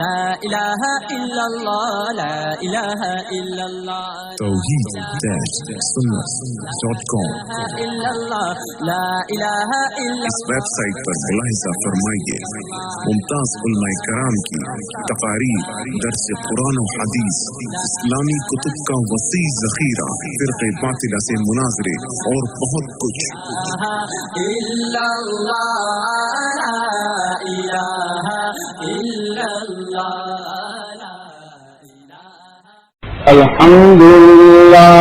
لا الہ الا اللہ لا الہ الا اللہ توحید-sunnah.com لا الہ الا اس ویب سائٹ پر ملاحظہ فرمائیے ممتاز علماء کرام کی تقاریر، درس قرآن و حدیث، اسلامی کتب کا وسیع ذخیرہ، فرقہ باطلہ سے مناظرے اور بہت کچھ۔ الا اللہ لا الہ الا اللہ الحمدللہ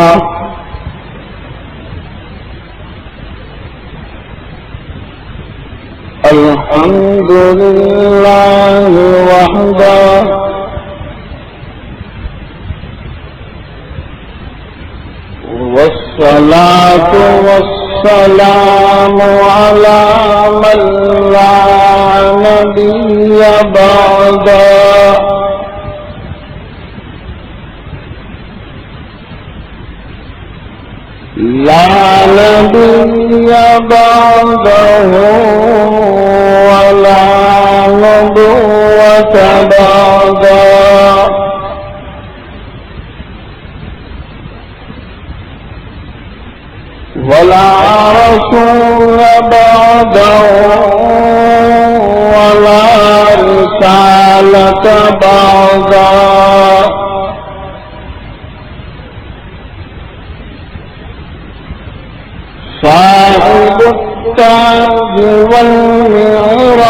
الحمدللہ وحدہ والصلاة والسلام على من لا نبي بعده لا نبي بعده ولا نبوة بعده ولا رسول بعده ولا رسالة بعده صاحب التاج والمعراج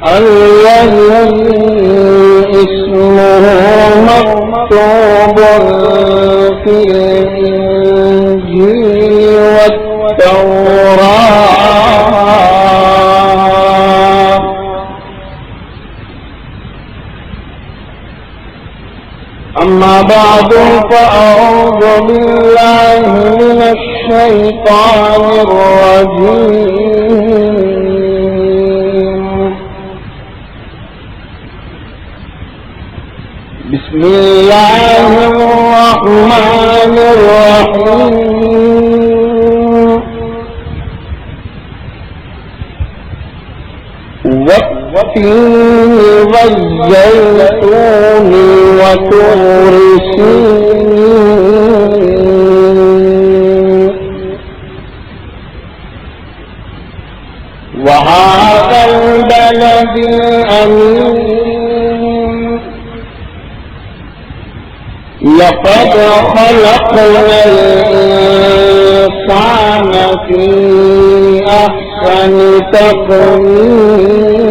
الذي اسمه مكتوب في الإنجيل والتوراة أما بعد فأعوذ بالله من الشيطان الرجيم بسم الله الرحمن الرحيم والتين والزيتون وطور سينين وهذا البلد الأمين لقد خلقنا الإنسان في أحسن تقويم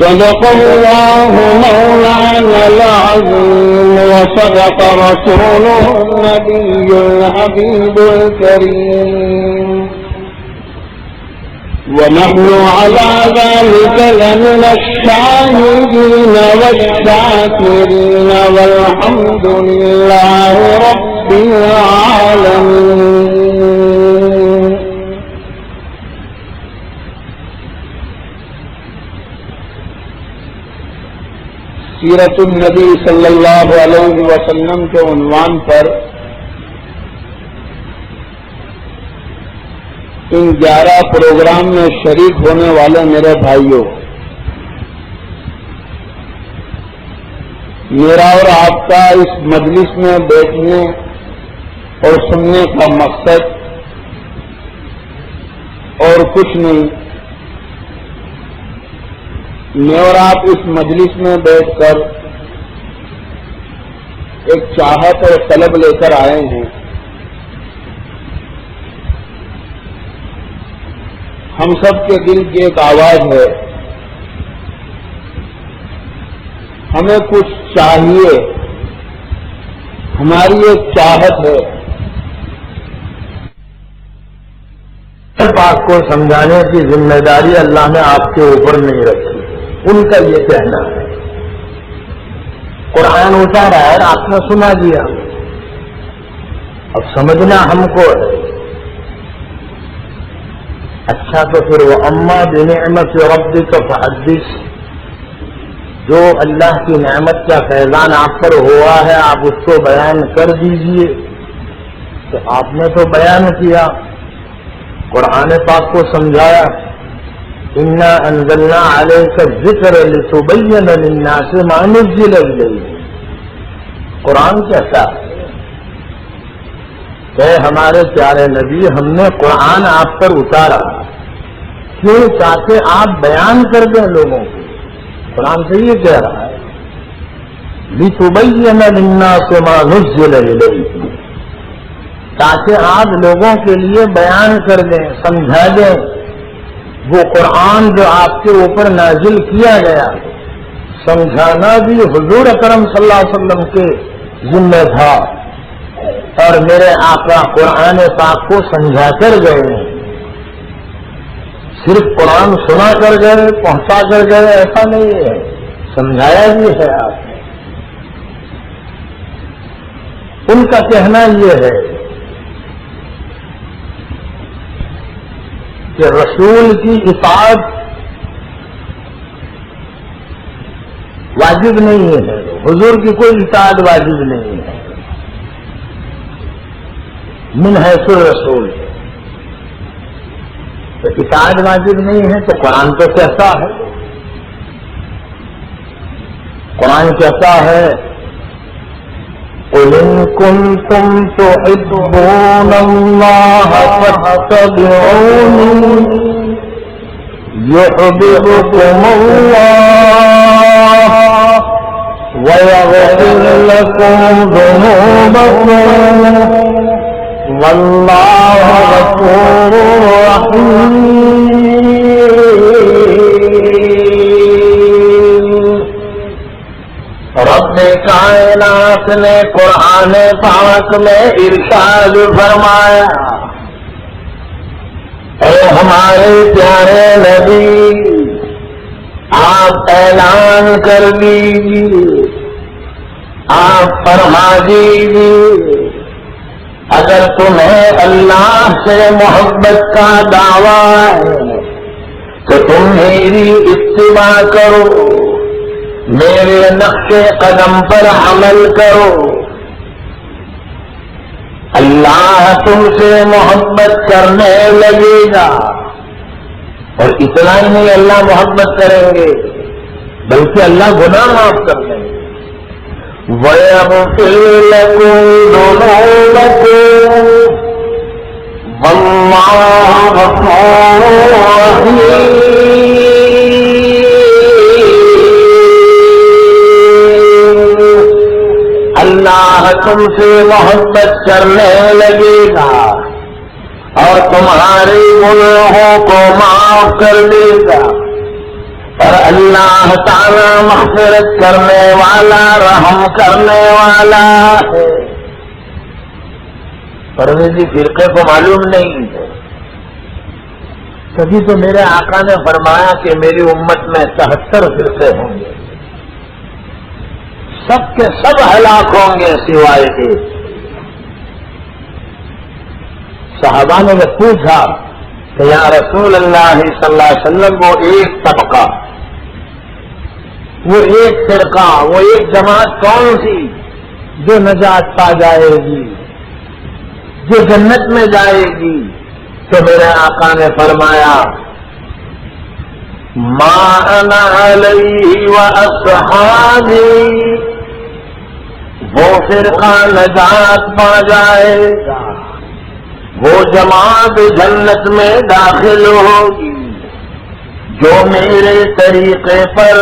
صدق الله مولانا العظيم وصدق رسوله النبي الحبيب الكريم ونحن على ذلك لمن الشاهدين والشاكرين والحمد لله رب العالمين سیرت النبی صلی اللہ علیہ وسلم کے عنوان پر ان 11 پروگرام میں شریک ہونے والے میرے بھائیوں، میرا اور آپ کا اس مجلس میں بیٹھنے اور سننے کا مقصد اور کچھ نہیں، میں اور آپ اس مجلس میں بیٹھ کر ایک چاہت اور طلب لے کر آئے ہیں۔ ہم سب کے دل کی ایک آواز ہے، ہمیں کچھ چاہیے، ہماری ایک چاہت ہے۔ پاک کو سمجھانے کی ذمہ داری اللہ نے آپ کے اوپر نہیں رکھی، ان کا یہ کہنا ہے۔ قرآن اتارا ہے، آپ نے سنا دیا، اب سمجھنا ہم کو ہے۔ اچھا تو پھر وہ اما بنعمت ربک فحدث، جو اللہ کی نعمت کا فیضان آپ پر ہوا ہے آپ اس کو بیان کر دیجئے۔ کہ آپ نے تو بیان کیا، قرآن پاک کو سمجھایا، انا انزلنا علیک الذکر لتبین للناس ما نزل الیہم۔ قرآن کیسا ہے کہ ہمارے پیارے نبی ہم نے قرآن آپ پر اتارا کیوں؟ تاکہ آپ بیان کر دیں لوگوں کو۔ قرآن سے یہ کہہ رہا ہے لتبین للناس ما نزل الیہم، تاکہ آپ لوگوں کے لیے بیان کر دیں، سمجھا دیں وہ قرآن جو آپ کے اوپر نازل کیا گیا۔ سمجھانا بھی حضور اکرم صلی اللہ علیہ وسلم کے ذمہ تھا، اور میرے آقا قرآن پاک کو سمجھا کر گئے، صرف قرآن سنا کر گئے، پہنچا کر گئے، ایسا نہیں ہے، سمجھایا بھی ہے آپ نے۔ ان کا کہنا یہ ہے کہ رسول کی اطاعت واجب نہیں ہے، حضور کی کوئی اطاعت واجب نہیں ہے، من حیث الرسول۔ تو اطاعت واجب نہیں ہے تو قرآن تو کہتا ہے، قرآن کہتا ہے قُلْ إِن كُنتُمْ تُحِبُّونَ اللَّهَ فَاتَّبِعُونِي يُحْبِبْكُمُ اللَّهُ وَيَغْفِرْ لَكُمْ ذُنُوبَكُمْ وَاللَّهُ غَفُورٌ رَحِيمٌ۔ رب کائنات نے قرآن پاک میں ارشاد فرمایا، اے ہمارے پیارے نبی آپ اعلان کر دیجیے، آپ فرما دیجیے اگر تمہیں اللہ سے محبت کا دعویٰ ہے تو تم میری اتباع کرو، میرے نقش قدم پر عمل کرو۔ اللہ تم سے محبت کرنے لگے گا، اور اتنا ہی نہیں اللہ محبت کریں گے بلکہ اللہ گناہ معاف کر دیں گے۔ وَيَغْفِرْ لَكُمْ ذُنُوبَكُمْ وَاللَّهُ غَفُورٌ رَحِيمٌ۔ اللہ تم سے محبت کرنے لگے گا اور تمہارے گناہوں کو معاف کر دے گا، اور اللہ تعالی مغفرت کرنے والا، رحم کرنے والا ہے۔ پرویزی فرقے کو معلوم نہیں ہے، تبھی تو میرے آقا نے فرمایا کہ میری امت میں 73 فرقے ہوں گے، سب کے سب ہلاک ہوں گے سوائے ایک۔ صحابہ نے پوچھا کہ یا رسول اللہ صلی اللہ علیہ وسلم وہ ایک طبقہ، وہ ایک فرقہ، وہ ایک جماعت کون سی جو نجات پا جائے گی، جو جنت میں جائے گی؟ تو میرے آقا نے فرمایا ما انا علیہ واصحابی، وہ فرقہ نجات پا جائے گا، وہ جماعت جنت میں داخل ہوگی جو میرے طریقے پر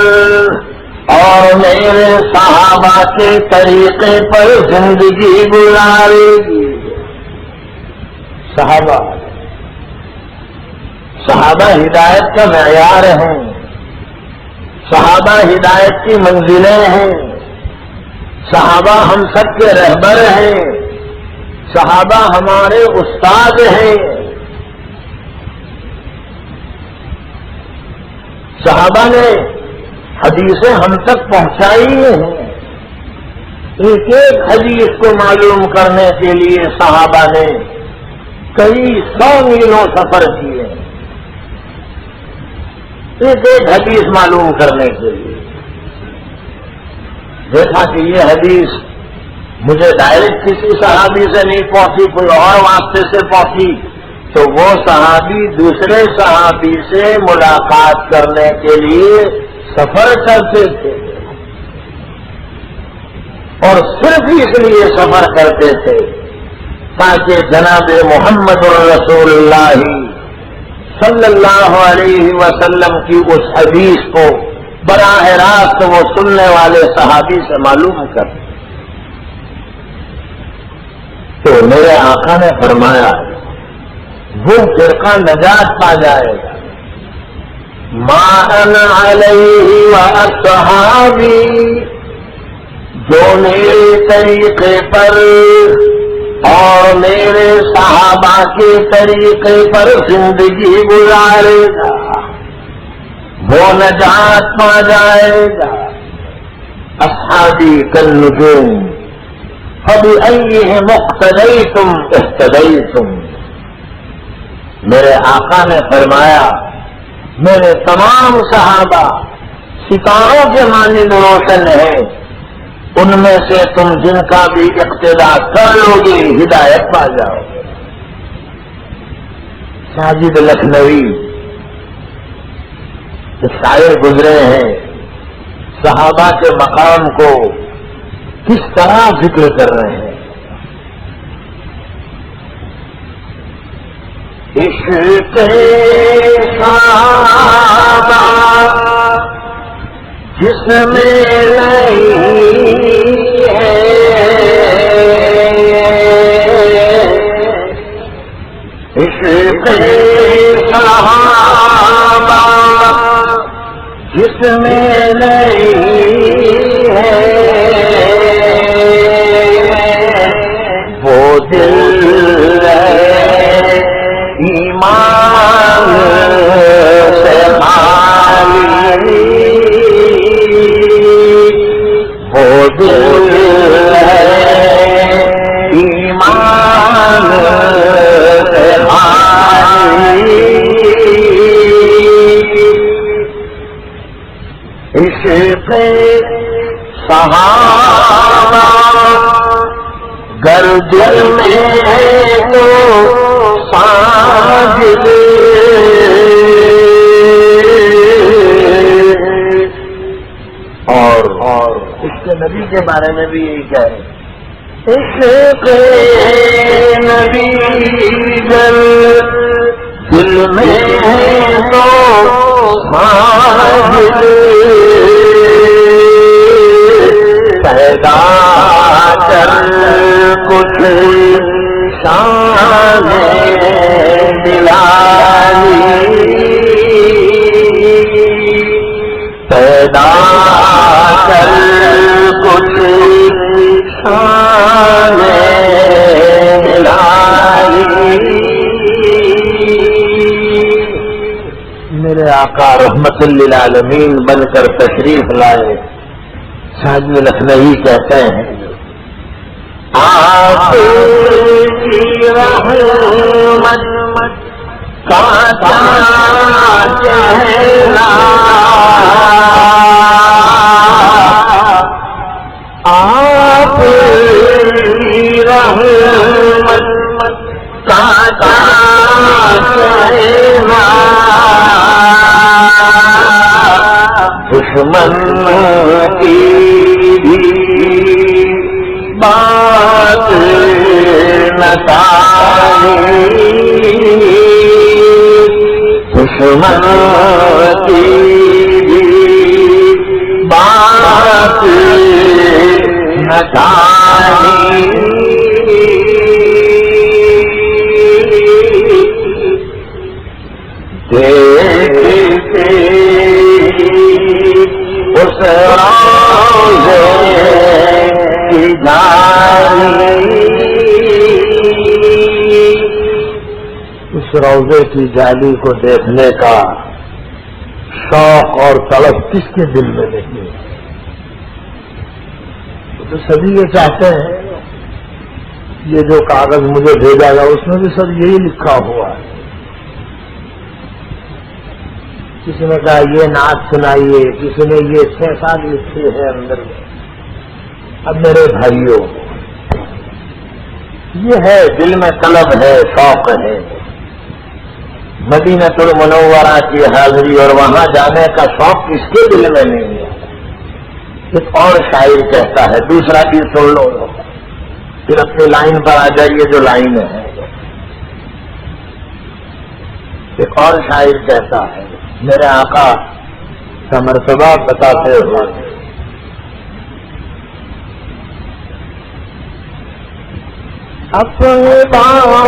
اور میرے صحابہ کے طریقے پر زندگی گزارے گی۔ صحابہ ہدایت کا معیار ہیں، صحابہ ہدایت کی منزلیں ہیں، صحابہ ہم سب کے رہبر ہیں، صحابہ ہمارے استاد ہیں۔ صحابہ نے حدیثیں ہم تک پہنچائی ہیں، ایک ایک حدیث کو معلوم کرنے کے لیے صحابہ نے کئی 100 میلوں سفر کیے، ایک ایک حدیث معلوم کرنے کے لیے۔ دیکھا کہ یہ حدیث مجھے ڈائریکٹ کسی صحابی سے نہیں پہنچی، کوئی اور واسطے سے پہنچی، تو وہ صحابی دوسرے صحابی سے ملاقات کرنے کے لیے سفر کرتے تھے، اور صرف اس لیے سفر کرتے تھے تاکہ جناب محمد رسول اللہ صلی اللہ علیہ وسلم کی اس حدیث کو براہ راست وہ سننے والے صحابی سے معلوم کر۔ تو میرے آقا نے فرمایا وہ فرقہ نجات پا جائے گا، ما انا علیہ واصحابی، جو میرے طریقے پر اور میرے صحابہ کے طریقے پر زندگی گزارے گا وہ نجات پا جائے گا۔ اصحابی کالنجوم فبأیہم اقتدیتم اہتدیتم، میرے آقا نے فرمایا میرے تمام صحابہ ستاروں کے مانند روشن ہیں، ان میں سے تم جن کا بھی اقتدا کر لو گے ہدایت پا جاؤ گے۔ ساجد لکھنوی شاعر گزرے ہیں، صحابہ کے مقام کو کس طرح ذکر کر رہے ہیں۔ عشق صحابہ جس میں نہیں ہے، عشق صحابہ جس میں نہیں ہے، وہ دل ہے ایمان سے خالی، وہ دل ہے ایمان سے خالی، عشق صحابہ گر دل میں ہے تو ساجد، اور اس کے نبی کے بارے میں بھی یہی کہے، عشق نبی گر دل میں ہے تو ساجد، پیدا کر کچھ شان دلالی، پیدا کر کچھ شان دلالی، میرے آقا رحمت للعالمین بن کر تشریف لائے۔ ساجد لکھنوی کہتے ہیں آپ کی رحمت کا چہرہ، آپ کی رحمت کا چہرہ، دشمن کی بھی بات نہ ٹالی، دشمن کی بھی بات نہ ٹالی، دیکھتے اس روزے کی جالی، اس روزے کی جالی کو دیکھنے کا شوق اور طلب کس کے دل میں نہیں ہے؟ تو سبھی یہ چاہتے ہیں یہ جو کاغذ مجھے بھیجا گیا اس میں بھی سب یہی لکھا ہوا ہے۔ کسی نے کہا یہ نعت سنائیے، کسی نے یہ 6 سال لکھے ہیں اندر میں۔ اب میرے بھائیوں یہ ہے دل میں طلب ہے، شوق ہے، مدینہ المنورہ کی حاضری اور وہاں جانے کا شوق کس کے دل میں نہیں ہے؟ ایک اور شاعر کہتا ہے، دوسرا بھی سن لو پھر اپنی لائن پر آ جائیے جو لائن ہے۔ ایک اور شاعر کہتا ہے، میرے آقا کا مرتبہ بتاتے ہوئے، اپنے باہوں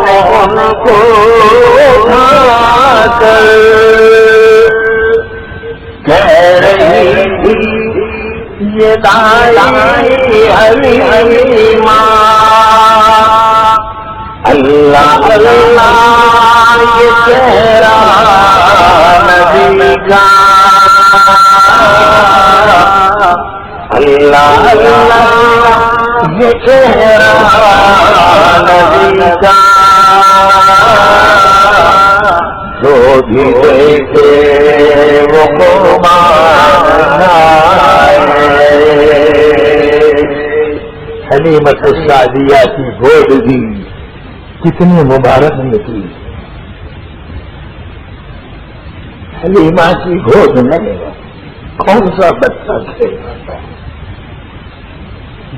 میں ان کو اٹھا کر کہہ رہی تھی یہ دائی حلیمہ، اللہ اللہ یہ چہرہ نبی کا، اللہ اللہ یہ چہرہ نبی کا، جو بھی دیکھے وہ قربان آئے۔ حلیمۃ السعدیہ کی گود بھی کتنی مبارک نکلی، حلیمہ کی گود میں کون سا بچہ کھیلتا ہے؟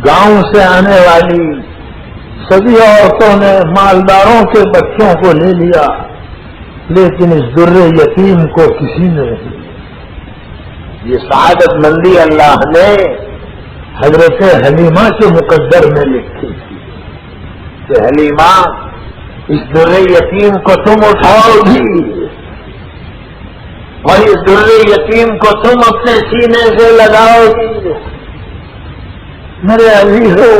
گاؤں سے آنے والی سبھی عورتوں نے مالداروں کے بچوں کو لے لیا، لیکن اس در یتیم کو کسی نے نہیں۔ یہ سعادت مندی اللہ نے حضرت حلیمہ کے مقدر میں لکھی تھی کہ حلیمہ اس در یتیم کو تم اٹھاؤ گی اور اس در یتیم کو تم اپنے سینے سے لگاؤ گی۔ میرے عزیزو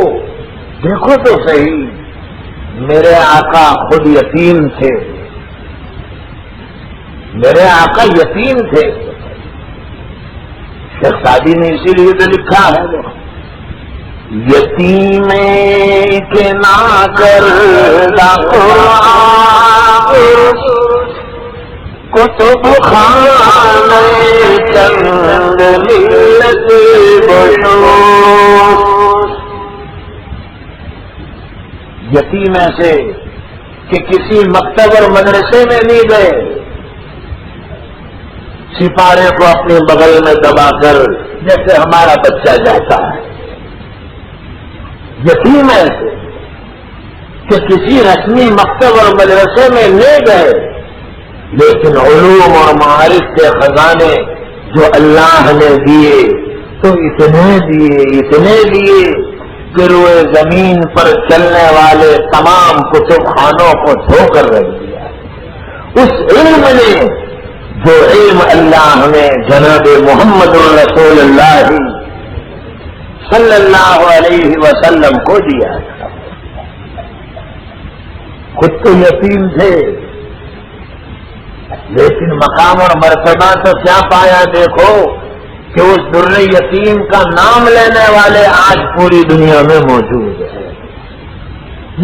دیکھو تو صحیح، میرے آقا خود یتیم تھے، میرے آقا یتیم تھے۔ شیخ سعدی نے اسی لیے تو لکھا ہے، یتیم کے نا کر کتب خانہ چند ملت بشوش، یتیم ایسے کہ کسی مکتب اور مدرسے میں نہیں گئے، سپارے کو اپنے بغل میں دبا کر جیسے ہمارا بچہ جاتا ہے، یتیم ایسے کہ کسی رسمی مکتب اور مدرسے میں نہیں گئے، لیکن علوم اور معارف کے خزانے جو اللہ نے دیے تو اتنے دیے کہ روئے زمین پر چلنے والے تمام کتب خانوں کو دھو کر رکھ دیا۔ اس علم نے جو علم اللہ نے جناب محمد رسول اللہ صلی اللہ علیہ وسلم کو دیا تھا، خود تو یتیم تھے لیکن مقام اور مرتبہ تو کیا پایا؟ دیکھو کہ اس در یتیم کا نام لینے والے آج پوری دنیا میں موجود ہیں۔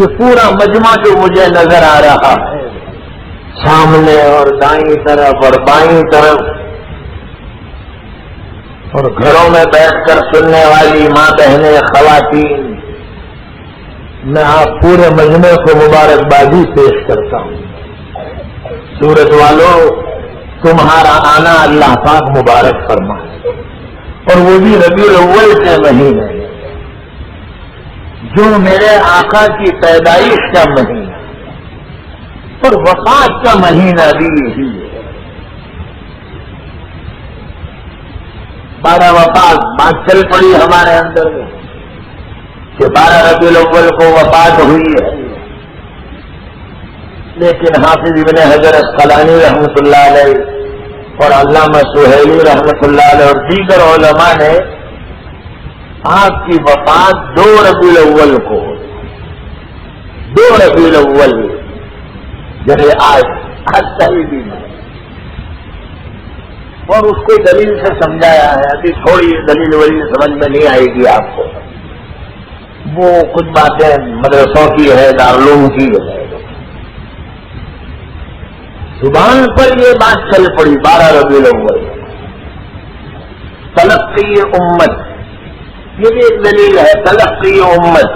یہ پورا مجمع جو مجھے نظر آ رہا ہے سامنے اور دائیں طرف اور بائیں طرف، اور گھروں میں بیٹھ کر سننے والی ماں بہنیں خواتین، میں آپ پورے مجمع کو مبارکبادی پیش کرتا ہوں۔ سورت والوں، تمہارا آنا اللہ پاک مبارک فرمائے، اور وہ بھی ربیع الاول کے مہینے جو میرے آقا کی پیدائش کا مہینہ اور وفات کا مہینہ بھی یہی ہے۔ 12 وفات بات چل پڑی ہمارے اندر میں کہ 12 ربیع الاول کو وفات ہوئی ہے، لیکن حافظ ابن حجر اسقلانی رحمۃ اللہ علیہ اور علامہ سہیلی رحمۃ اللہ علیہ اور دیگر علماء نے آپ کی وفات 2 ربیع الاول کو، 2 ربیع الاول یعنی آج صحیح دن ہے، اور اس کو دلیل سے سمجھایا ہے۔ ابھی تھوڑی دلیل ولیل سمجھ میں نہیں آئے گی آپ کو، وہ کچھ باتیں مدرسوں کی ہے، دارالعلوم کی ہے، زبان پر یہ بات چل پڑی 12 ربیع الاول۔ تلقی امت، یہ بھی ایک دلیل ہے، تلقی امت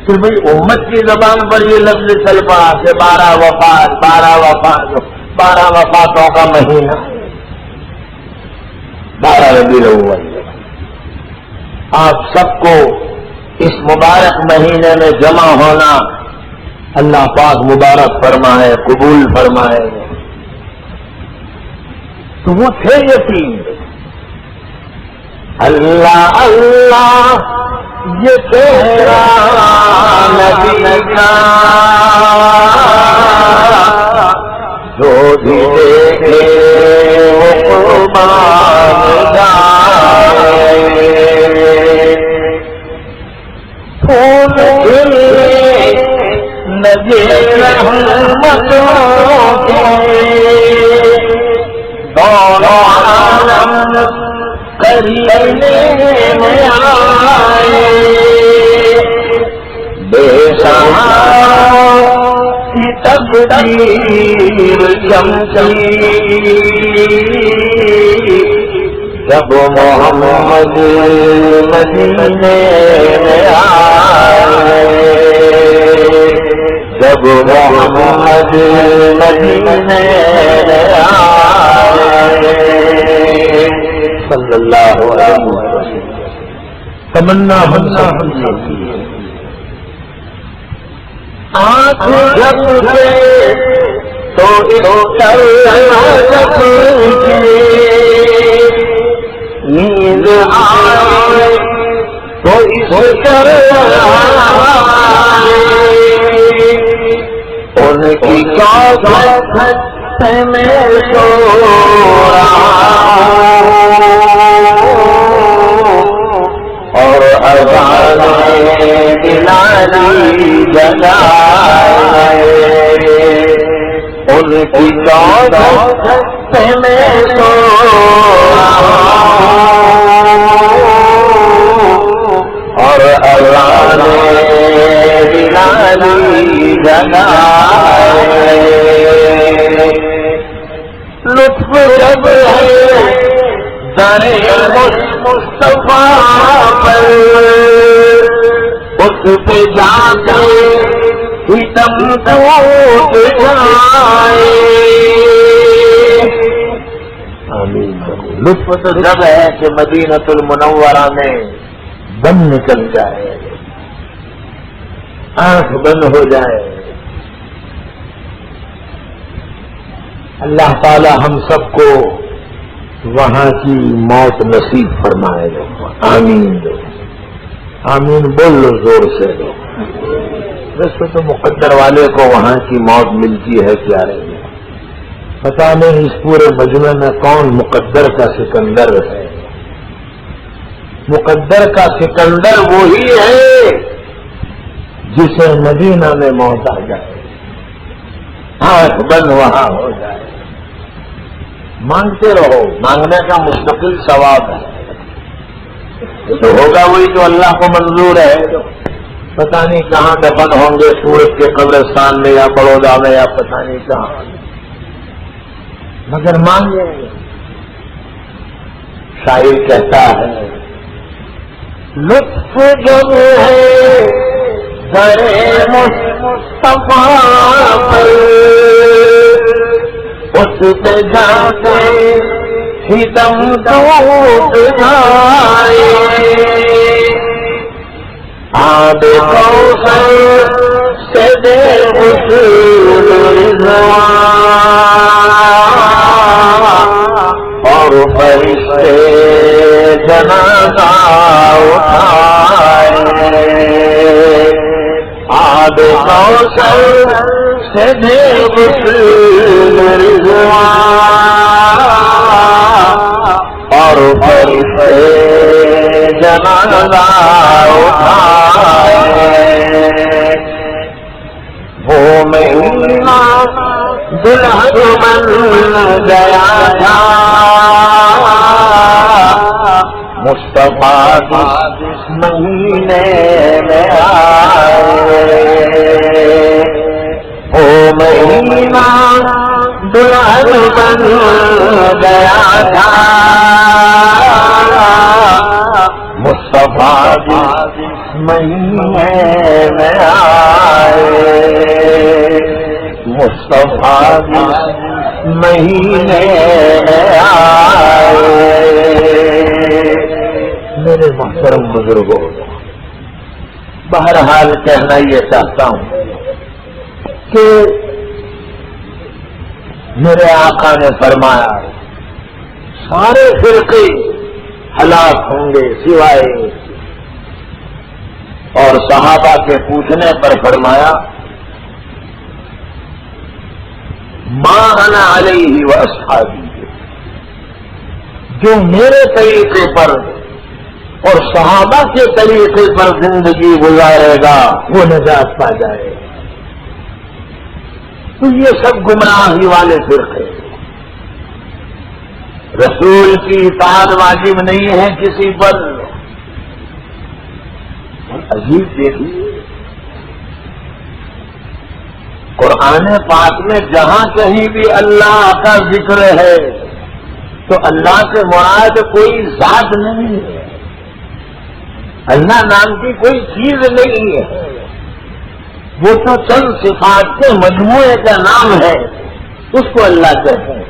کہ بھئی امت کی زبان پر یہ لفظ چل پڑا کہ 12 وفاتوں کا مہینہ 12 ربیع الاول۔ آپ سب کو اس مبارک مہینے میں جمع ہونا اللہ پاک مبارک فرمائے، قبول فرمائے۔ تو وہ تھے یتیم، اللہ اللہ یہ تیرا نبی کا جو بھی دیکھے وہ قربان جائے، پھول کھلے نبی رحمتوں کے دونوں عالم قرینے میں آئے، بے سہارا کی تقدیر چمکی جب محمد مدینے میں آئے، جب محمد مدینے میں آئے صلی اللہ علیہ وسلم۔ تمنا آنکھ جب سے تو نیند آئے تو اس ان کی چوکھٹ میں سو اور اذان بلالی جگائے، ان کی چوکھٹ میں سو اور اذان بلالی جگائے، لطف جب ہے در مصطفیٰ پر اس پہ جاتے ہی تم ٹوٹ جائے۔ لطف تو جب ہے کہ مدینۃ المنورہ میں دم نکل جائے، آنکھ بند ہو جائے۔ اللہ تعالی ہم سب کو وہاں کی موت نصیب فرمائے گا، آمین دو، آمین بول لو زور سے دو۔ ویسے تو مقدر والے کو وہاں کی موت ملتی ہے کیا رہی ہے، پتا نہیں اس پورے مجمع میں کون مقدر کا سکندر ہے۔ مقدر کا سکندر وہی ہے جسے مدینہ میں موت آ جائے، آنکھ بند وہاں ہو جائے۔ مانگتے رہو، مانگنے کا مستقل ثواب ہے، تو ہوگا وہی جو اللہ کو منظور ہے۔ پتہ نہیں کہاں دفن ہوں گے، سورت کے قبرستان میں یا بڑودا میں یا پتہ نہیں کہاں، مگر مانگے۔ شاعر کہتا ہے لطف جب ہے در مصطفیٰ پر اس پہ جاتے ہی دم ٹوٹ جائے، آب کوثر سے دے حصول رضوان اور فرشتے جنازہ اٹھائے، آب کوثر سے دے حصول رضوان اور فرشتے جنازہ اٹھائے، وہ مہینہ دلہن بن گیا تھا، مصطفیٰ جس مہینے میں آئے، وہ مہینہ دلہن بن گیا تھا، مصطفیٰ جس مہینے میں آئے، مصطفیٰ مہینے میں آئے۔ میرے محترم بزرگوں، بہرحال کہنا یہ چاہتا ہوں کہ میرے آقا نے فرمایا سارے فرقے ہلاک ہوں گے سوائے، اور صحابہ کے پوچھنے پر فرمایا ما انا علیہ واصحابی، جو میرے طریقے پر اور صحابہ کے طریقے پر زندگی گزارے گا وہ نجات پا جائے۔ تو یہ سب گمراہی والے فرقے، رسول کی اطاعت واجب نہیں ہے کسی پر۔ عجیب دیکھیے، قرآن پاک میں جہاں کہیں بھی اللہ کا ذکر ہے تو اللہ سے مراد کوئی ذات نہیں ہے، اللہ نام کی کوئی چیز نہیں ہے، وہ تو چند صفات کے مجموعے کا نام ہے، اس کو اللہ کہتے ہیں۔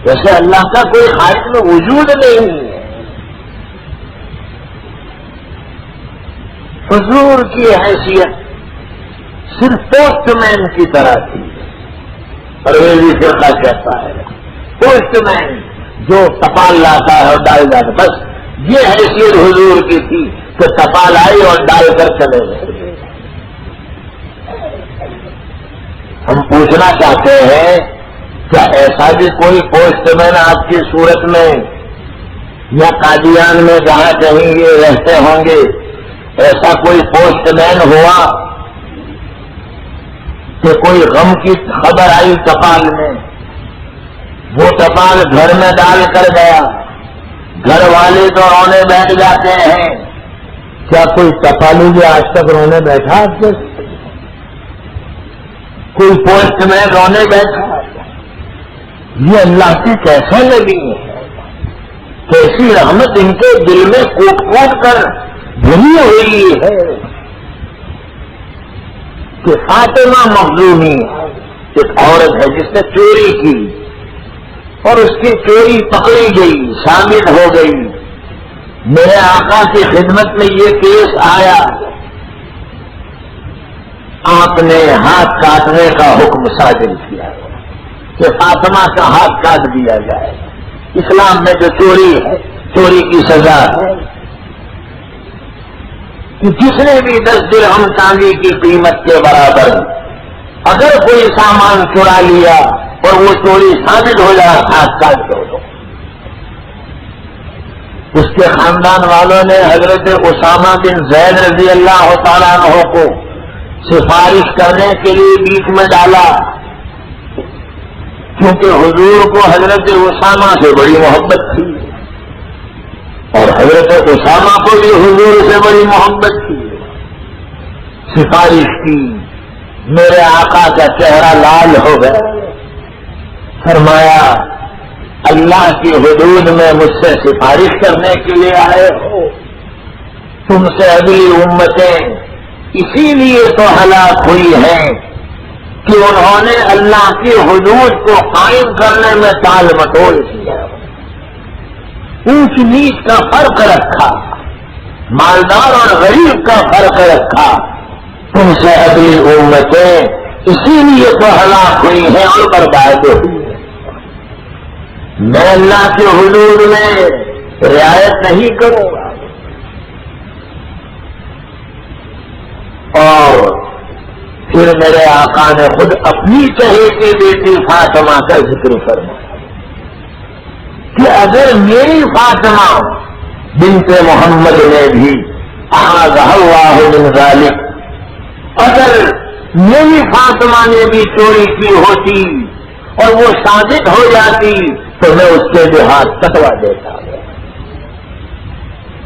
جیسے اللہ کا کوئی خالق میں وجود نہیں ہے۔ حضور کی حیثیت صرف پوسٹ مین کی طرح تھی، پرویزی فرقہ کہتا ہے پوسٹ مین جو تپال لاتا ہے اور ڈال جاتا ہے، بس یہ حیثیت حضور کی تھی کہ تپال آئی اور ڈال کر چلے گئے۔ ہم پوچھنا چاہتے ہیں کیا ایسا بھی کوئی پوسٹ مین آپ کی صورت میں یا قادیان میں جہاں کہیں یہ رہتے ہوں گے ایسا کوئی پوسٹ مین ہوا کہ کوئی غم کی خبر آئی تپال میں، وہ تپال گھر میں ڈال کر گیا، گھر والے تو رونے بیٹھ جاتے ہیں، کیا کوئی تپالی بھی آج تک رونے بیٹھا آپ کے؟ کوئی پوسٹ مین رونے بیٹھا؟ یہ اللہ کی کیسے نبی ہے، کیسی رحمت ان کے دل میں کوٹ کوٹ کر بھری ہوئی ہے کہ فاطمہ مخزومی ایک عورت ہے جس نے چوری کی اور اس کی چوری پکڑی گئی، شامل ہو گئی، میرے آقا کی خدمت میں یہ کیس آیا، آپ نے ہاتھ کاٹنے کا حکم صادر کیا کہ فاطمہ کا ہاتھ کاٹ دیا جائے۔ اسلام میں جو چوری ہے، چوری کی سزا ہے کہ جس نے بھی 10 درہم چاندی کی قیمت کے برابر اگر کوئی سامان چرا لیا اور وہ چوری ثابت ہو جائے ہاتھ کاٹ دو۔ اس کے خاندان والوں نے حضرت اسامہ بن زید رضی اللہ تعالیٰ عنہ کو سفارش کرنے کے لیے بیچ میں ڈالا، کیونکہ حضور کو حضرت اسامہ سے بڑی محبت تھی اور حضرت اسامہ کو بھی حضور سے بڑی محبت تھی۔ سفارش کی، میرے آقا کا چہرہ لال ہو گیا، فرمایا اللہ کی حدود میں مجھ سے سفارش کرنے کے لیے آئے ہو؟ تم سے اگلی امتیں اسی لیے تو ہلاک ہوئی ہیں کہ انہوں نے اللہ کی حدود کو قائم کرنے میں ٹال مٹول کیا، اونچ نیچ کا فرق رکھا، مالدار اور غریب کا فرق رکھا۔ تم سے اگلی امتیں اسی لیے تو ہلاک ہوئی ہیں اور برباد ہوئی ہیں۔ میں اللہ کی حدود میں رعایت نہیں کروں گا۔ اور پھر میرے آقا نے خود اپنی چہیتی بیٹی فاطمہ کا ذکر فرمایا کہ اگر میری فاطمہ بنت محمد نے بھی اعاذہ اللہ من ذالک، اگر میری فاطمہ نے بھی چوری کی ہوتی اور وہ ثابت ہو جاتی تو میں اس کے بھی ہاتھ کٹوا دیتا۔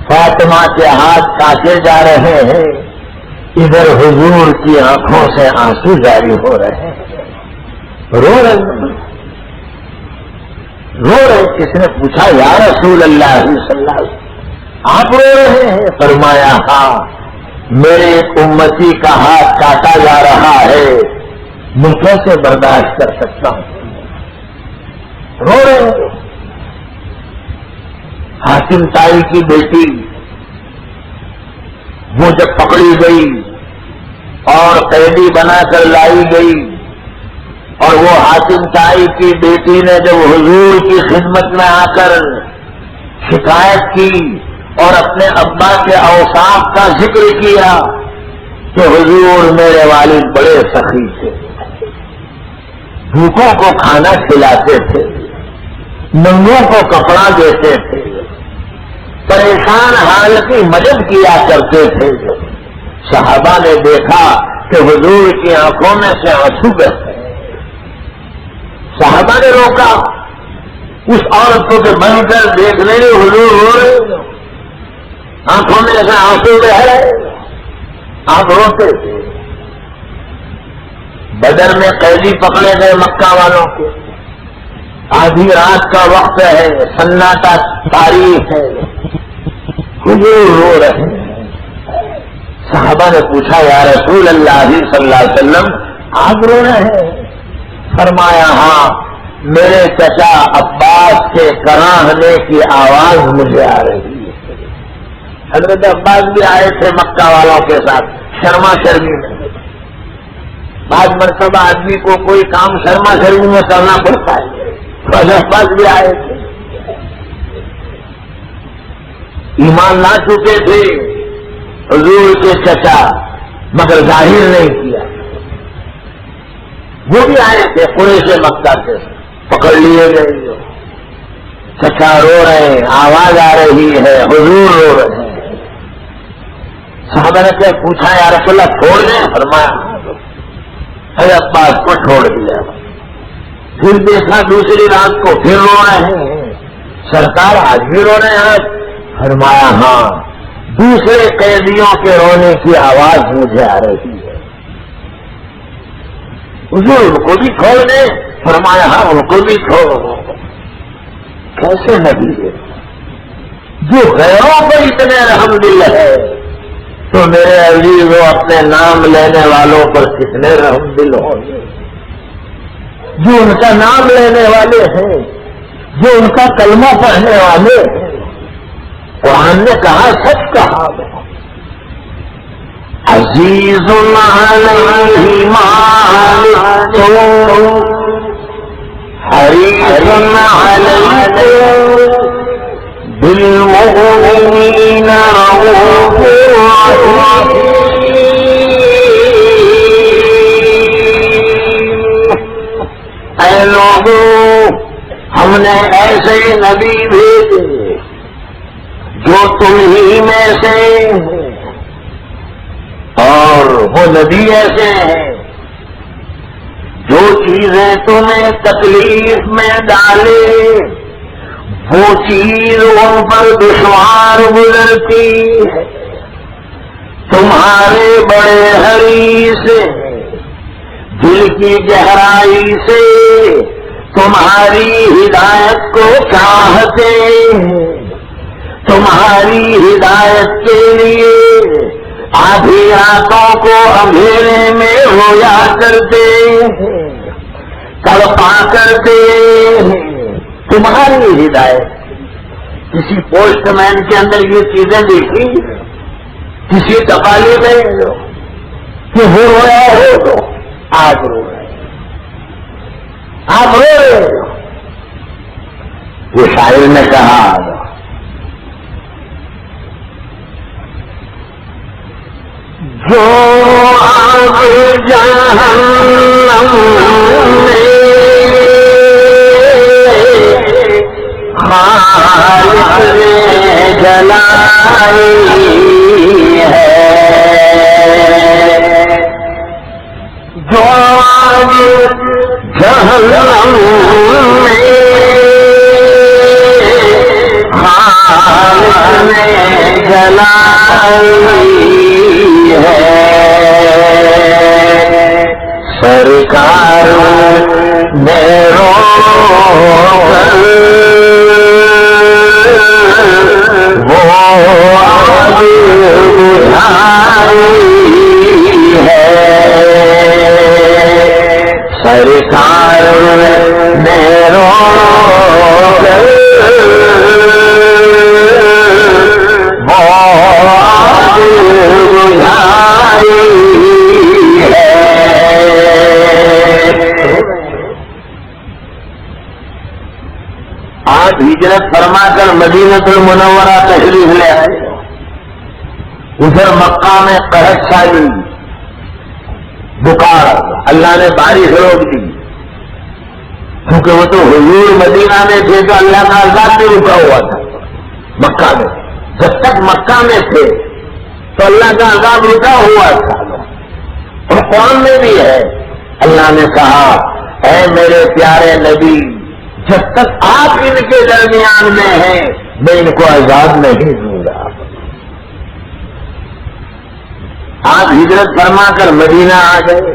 فاطمہ کے ہاتھ کاٹے جا رہے ہیں، ادھر حضور کی آنکھوں سے آنسو جاری ہو رہے ہیں، رو رہے کس نے پوچھا یا رسول اللہ صلی اللہ علیہ وسلم آپ رو رہے ہیں؟ فرمایا ہاں، میرے ایک امتی کا ہاتھ کاٹا جا رہا ہے، میں کیسے برداشت کر سکتا ہوں؟ رو رہے ہیں۔ حاتم طائی کی بیٹی وہ جب پکڑی گئی اور قیدی بنا کر لائی گئی، اور وہ حاتم طائی کی بیٹی نے جب حضور کی خدمت میں آ کر شکایت کی اور اپنے ابا کے اوصاف کا ذکر کیا کہ حضور میرے والد بڑے سخی تھے، بھوکوں کو کھانا کھلاتے تھے، ننگوں کو کپڑا دیتے تھے، پریشان حال کی مدد کیا کرتے تھے۔ صحابہ نے دیکھا کہ حضور کی آنکھوں میں سے آنسو بہتے ہیں۔ صحابہ نے روکا، اس عورت کو کہ بن کر دیکھنے میں حضور رو رہے، آنکھوں میں سے آنسو بہ رہے، آپ روتے تھے۔ بدر میں قیدی پکڑے گئے مکہ والوں کے، آدھی رات کا وقت ہے، سناٹا تاریخ ہے، حضور رو رہے ہیں۔ صحابہ نے پوچھا یا رسول اللہ صلی اللہ علیہ وسلم آپ رو رہے ہیں؟ فرمایا ہاں، میرے چچا عباس کے کراہنے کی آواز مجھے آ رہی ہے۔ حضرت عباس بھی آئے تھے مکہ والوں کے ساتھ شرما شرمی میں۔ بعض مرتبہ آدمی کو کوئی کام شرما شرمی میں کرنا پڑتا ہے، حضرت عباس بھی آئے تھے، ایمان لا چکے تھے حضور کے چچا، مگر ظاہر نہیں کیا۔ وہ بھی آئے تھے قریش مکہ سے، پکڑ لیے گئے، چچا رو رہے ہیں، آواز آ رہی ہے، حضور رو رہے ہیں۔ صحابہ نے کیا پوچھا یا رسول اللہ چھوڑ دیں؟ فرمایا حضرت عباس کو چھوڑ دیا۔ پھر دیکھا دوسری رات کو پھر رو رہے ہیں، سرکار آج بھی رو رہے ہیں؟ فرمایا ہاں، دوسرے قیدیوں کے رونے کی آواز مجھے آ رہی ہے، حضور ان کو بھی چھوڑ دیں؟ فرمایا ہاں ان کو بھی چھوڑو۔ کیسے نبی ہے جو غیروں پر اتنے رحم دل ہے، تو میرے عزیزوں اپنے نام لینے والوں پر کتنے رحم دل ہوں گے، جو ان کا نام لینے والے ہیں، جو ان کا کلمہ پڑھنے والے ہیں۔ قرآن نے کہا، سچ کہا، عزیز علیہ ما عنتم حریص علیکم بالمؤمنین رؤوف رحیم۔ اے لوگوں، ہم نے ایسے نبی بھیجے جو تم ہی میں سے ہیں، اور وہ نبی ایسے ہیں جو چیزیں تمہیں تکلیف میں ڈالے وہ چیز ان پر دشوار گزرتی ہے، تمہارے بڑے حریص ہیں، دل کی گہرائی سے تمہاری ہدایت کو چاہتے ہیں، تمہاری ہدایت کے لیے آدھی راتوں کو اندھیرے میں رویا کرتے ہیں، تڑپا کرتے ہیں، تمہاری ہدایت۔ کسی پوسٹ مین کے اندر یہ چیزیں دیکھی، کسی تقالی میں کہ وہ رویا ہو تو آج رو رہے، آپ رو رہے ہو۔ وہ شاعر نے کہا، جو آگ جہنم میں خالق نے جلائی ہے، جو آگ جہنم میں خالق نے جلائی ہے، سرکار نے رو کر وہ ہے سرکار نے رو کر آج ہجرت فرما کر مدینہ المنورہ تشریف لے آئے. ادھر مکہ میں قحط سالی بخار اللہ نے بارش روک دی کیونکہ وہ تو حضور مدینہ میں تھے تو اللہ کا عذاب بھی رکا ہوا تھا مکہ میں. جب تک مکہ میں تھے تو اللہ کا عذاب رکا ہوا تھا. اور قرآن میں بھی ہے اللہ نے کہا اے میرے پیارے نبی جب تک آپ ان کے درمیان میں ہیں میں ان کو عذاب نہیں دوں گا. آپ ہجرت فرما کر مدینہ آ گئے.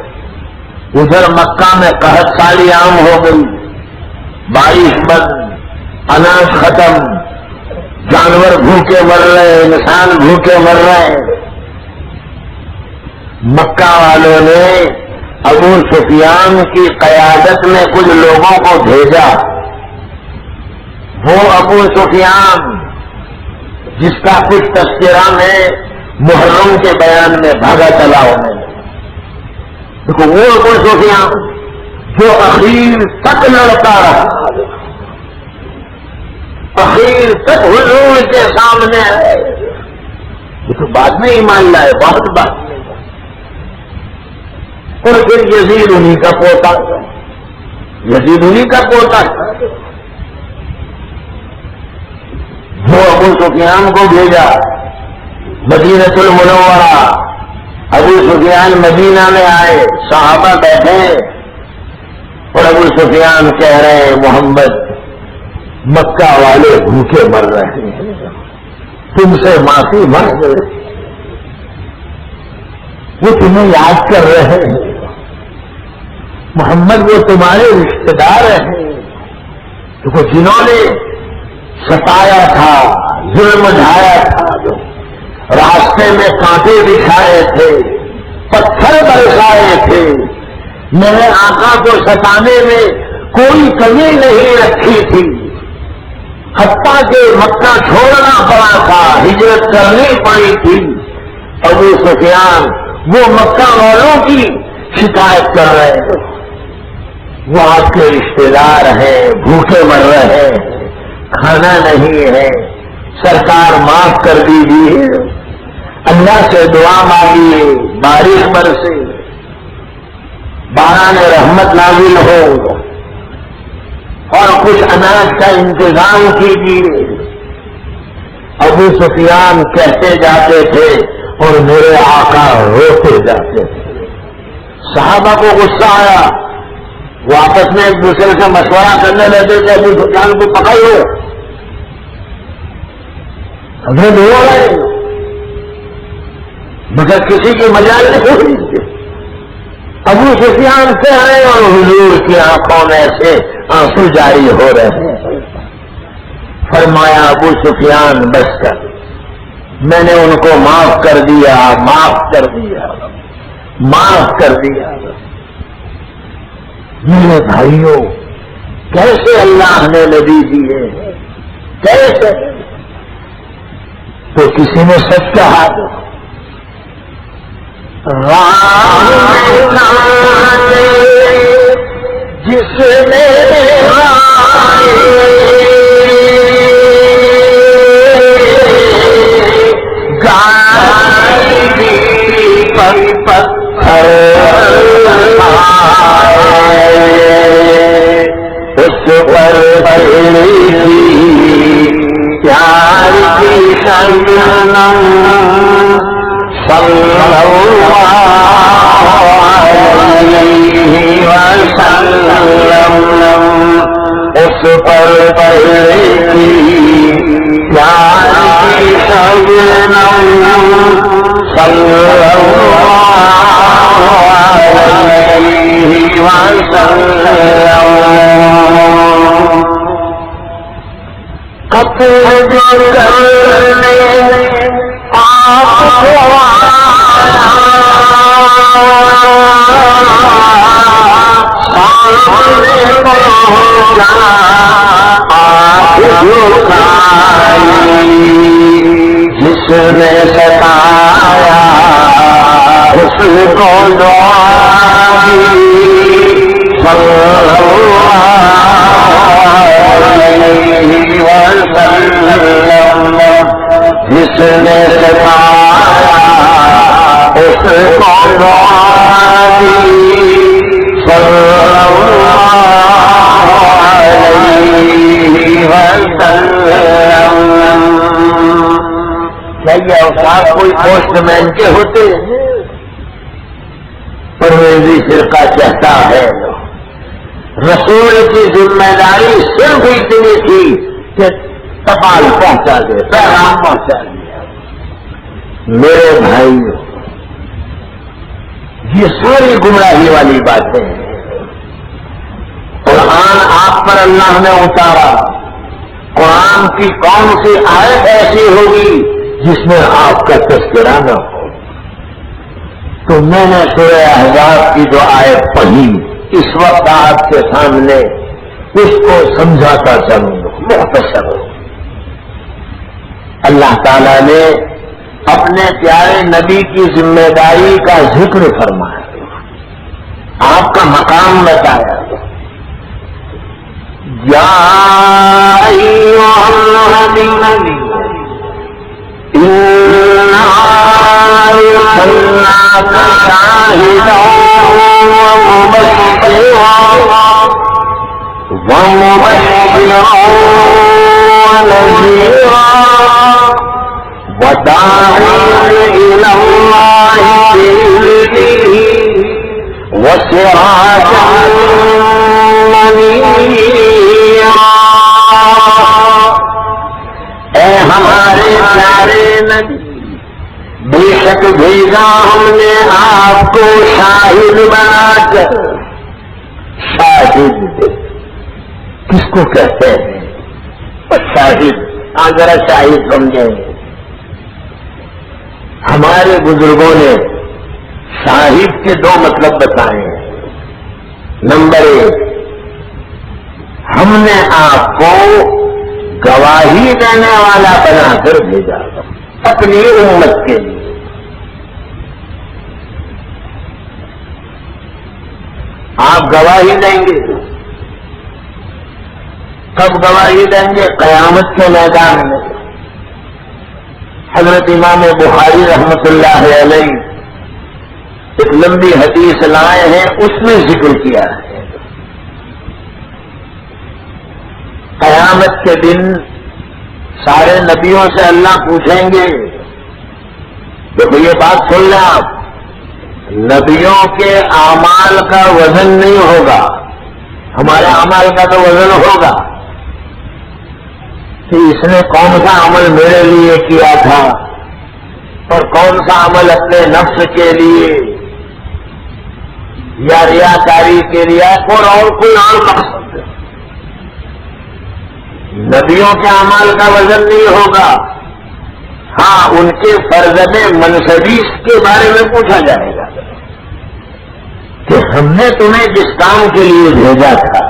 ادھر مکہ میں قحط سالی عام ہو گئی, بارش بند, اناج ختم, جانور بھوکے مر رہے, انسان بھوکے مر رہے. مکہ والوں نے ابو سفیان کی قیادت میں کچھ لوگوں کو بھیجا. وہ ابو سفیان جس کا کچھ تذکرہ میں محرم کے بیان میں بھاگا چلا ہونے دیکھو وہ ابو سفیان جو اخیر تک لڑتا رہا, اخیر تک حضور کے سامنے ہے. یہ تو بعد میں ایمان لائے, بہت بات نہیں. اور پھر یزید انہیں کا پوتا, یزید انہیں کا پوتا. وہ ابو سفیان کو بھیجا مدینہ المنورہ. ابو سفیان مدینہ میں آئے, صحابہ بیٹھے اور ابو سفیان کہہ رہے ہیں محمد مکہ والے بھوکے مر رہے ہیں, تم سے معافی مانگ رہے, وہ تمہیں یاد کر رہے ہیں. محمد وہ تمہارے رشتے دار ہیں تو جنہوں نے ستایا تھا, ظلم ڈھایا تھا, راستے میں کانٹے بچھائے تھے, پتھر برسائے تھے, میرے آقا کو ستانے میں کوئی کمی نہیں رکھی تھی. حتیٰ کہ مکہ چھوڑنا پڑا تھا, ہجرت کرنی پڑی تھی. ابو سفیان وہ مکہ والوں کی شکایت کر رہے ہیں, وہ آپ کے رشتے دار ہیں, بھوکے مر رہے ہیں, کھانا نہیں ہے, سرکار معاف کر دیجیے, اللہ سے دعا مانگیے بارش برسے, باران رحمت نازل ہو اور کچھ اناج کا انتظام کیجیے. ابو سفیان کہتے جاتے تھے اور میرے آقا روتے جاتے تھے. صحابہ کو غصہ آیا, وہ آپس میں ایک دوسرے سے مشورہ کرنے لگے کہ ابو سفیان کو پکڑو, ہمیں ہو رہے مگر کسی کی مجال نہیں ہوئی. ابو سفیان سے آئے اور حضور کی آنکھوں میں سے آنسو جاری ہو رہے ہیں. فرمایا ابو سفیان بس کر, میں نے ان کو معاف کر دیا, معاف کر دیا, معاف کر دیا. میرے بھائیوں کیسے اللہ نے نبی دیے, کیسے تو کسی نے سچ کہا جس نے پتھر اس پر پڑی پیار کی شبنم صلی اللہ علیہ وسلم, اس پر پڑی پیار کی شبنم صلی اللہ علیہ وسلم. قطر جو کرنے جس نے ستایا اس کو دعا دی صلی اللہ علیہ وسلم، جس نے ستایا اس کو دعا دی صلی اللہ علیہ وسلم۔ کیا یہ اوصاف کوئی پوسٹ مین کے ہوتے ہیں؟ پرویزی فرقہ کہتا ہے رسول کی ذمہ داری صرف اتنی تھی کہ تپال پہنچا دے، پیغام پہنچا دیا۔ میرے بھائی، یہ ساری گمراہی والی باتیں ہیں۔ قرآن آپ پر اللہ نے اتارا، قرآن کی کون سی آیت ایسی ہوگی جس میں آپ کا تذکرہ نہ ہو؟ تو میں نے سورہ احزاب کی جو آیت پڑھی اس وقت آپ کے سامنے اس کو سمجھاتا چلوں، مختصر۔ اللہ تعالیٰ نے اپنے پیارے نبی کی ذمہ داری کا ذکر فرمایا، آپ کا مقام بتایا۔ یا ایھا النبی انا ارسلناک شاہدا ومبشرا ونذیرا وداعیا الی اللہ بإذنہ وسراجا منیرا۔ اے ہمارے پیارے نبی، بے شک بھیجا ہم نے آپ کو شاہد بنا کر۔ شاہد کس کو کہتے ہیں؟ شاہد، اگر شاہد سمجھیں، ہمارے بزرگوں نے شاہد کے دو مطلب بتائے ہیں۔ نمبر ایک، ہم نے آپ کو گواہی دینے والا بنا کر بھیجا اپنی امت کے لیے۔ آپ گواہی دیں گے، کب گواہی دیں گے؟ قیامت کے میدان میں۔ حضرت امام بخاری رحمت اللہ علیہ ایک لمبی حدیث لائے ہیں، اس میں ذکر کیا ہے قیامت کے دن سارے نبیوں سے اللہ پوچھیں گے۔ دیکھو یہ بات سن لیں آپ، نبیوں کے اعمال کا وزن نہیں ہوگا، ہمارے اعمال کا تو وزن ہوگا کہ اس نے کون سا عمل میرے لیے کیا تھا اور کون سا عمل اپنے نفس کے لیے یا ریاکاری کے لیے اور کوئی اور مقصد۔ نبیوں کے اعمال کا وزن نہیں ہوگا، ہاں ان کے فرض منصبیس کے بارے میں پوچھا جائے گا کہ ہم نے تمہیں جس کام کے لیے بھیجا تھا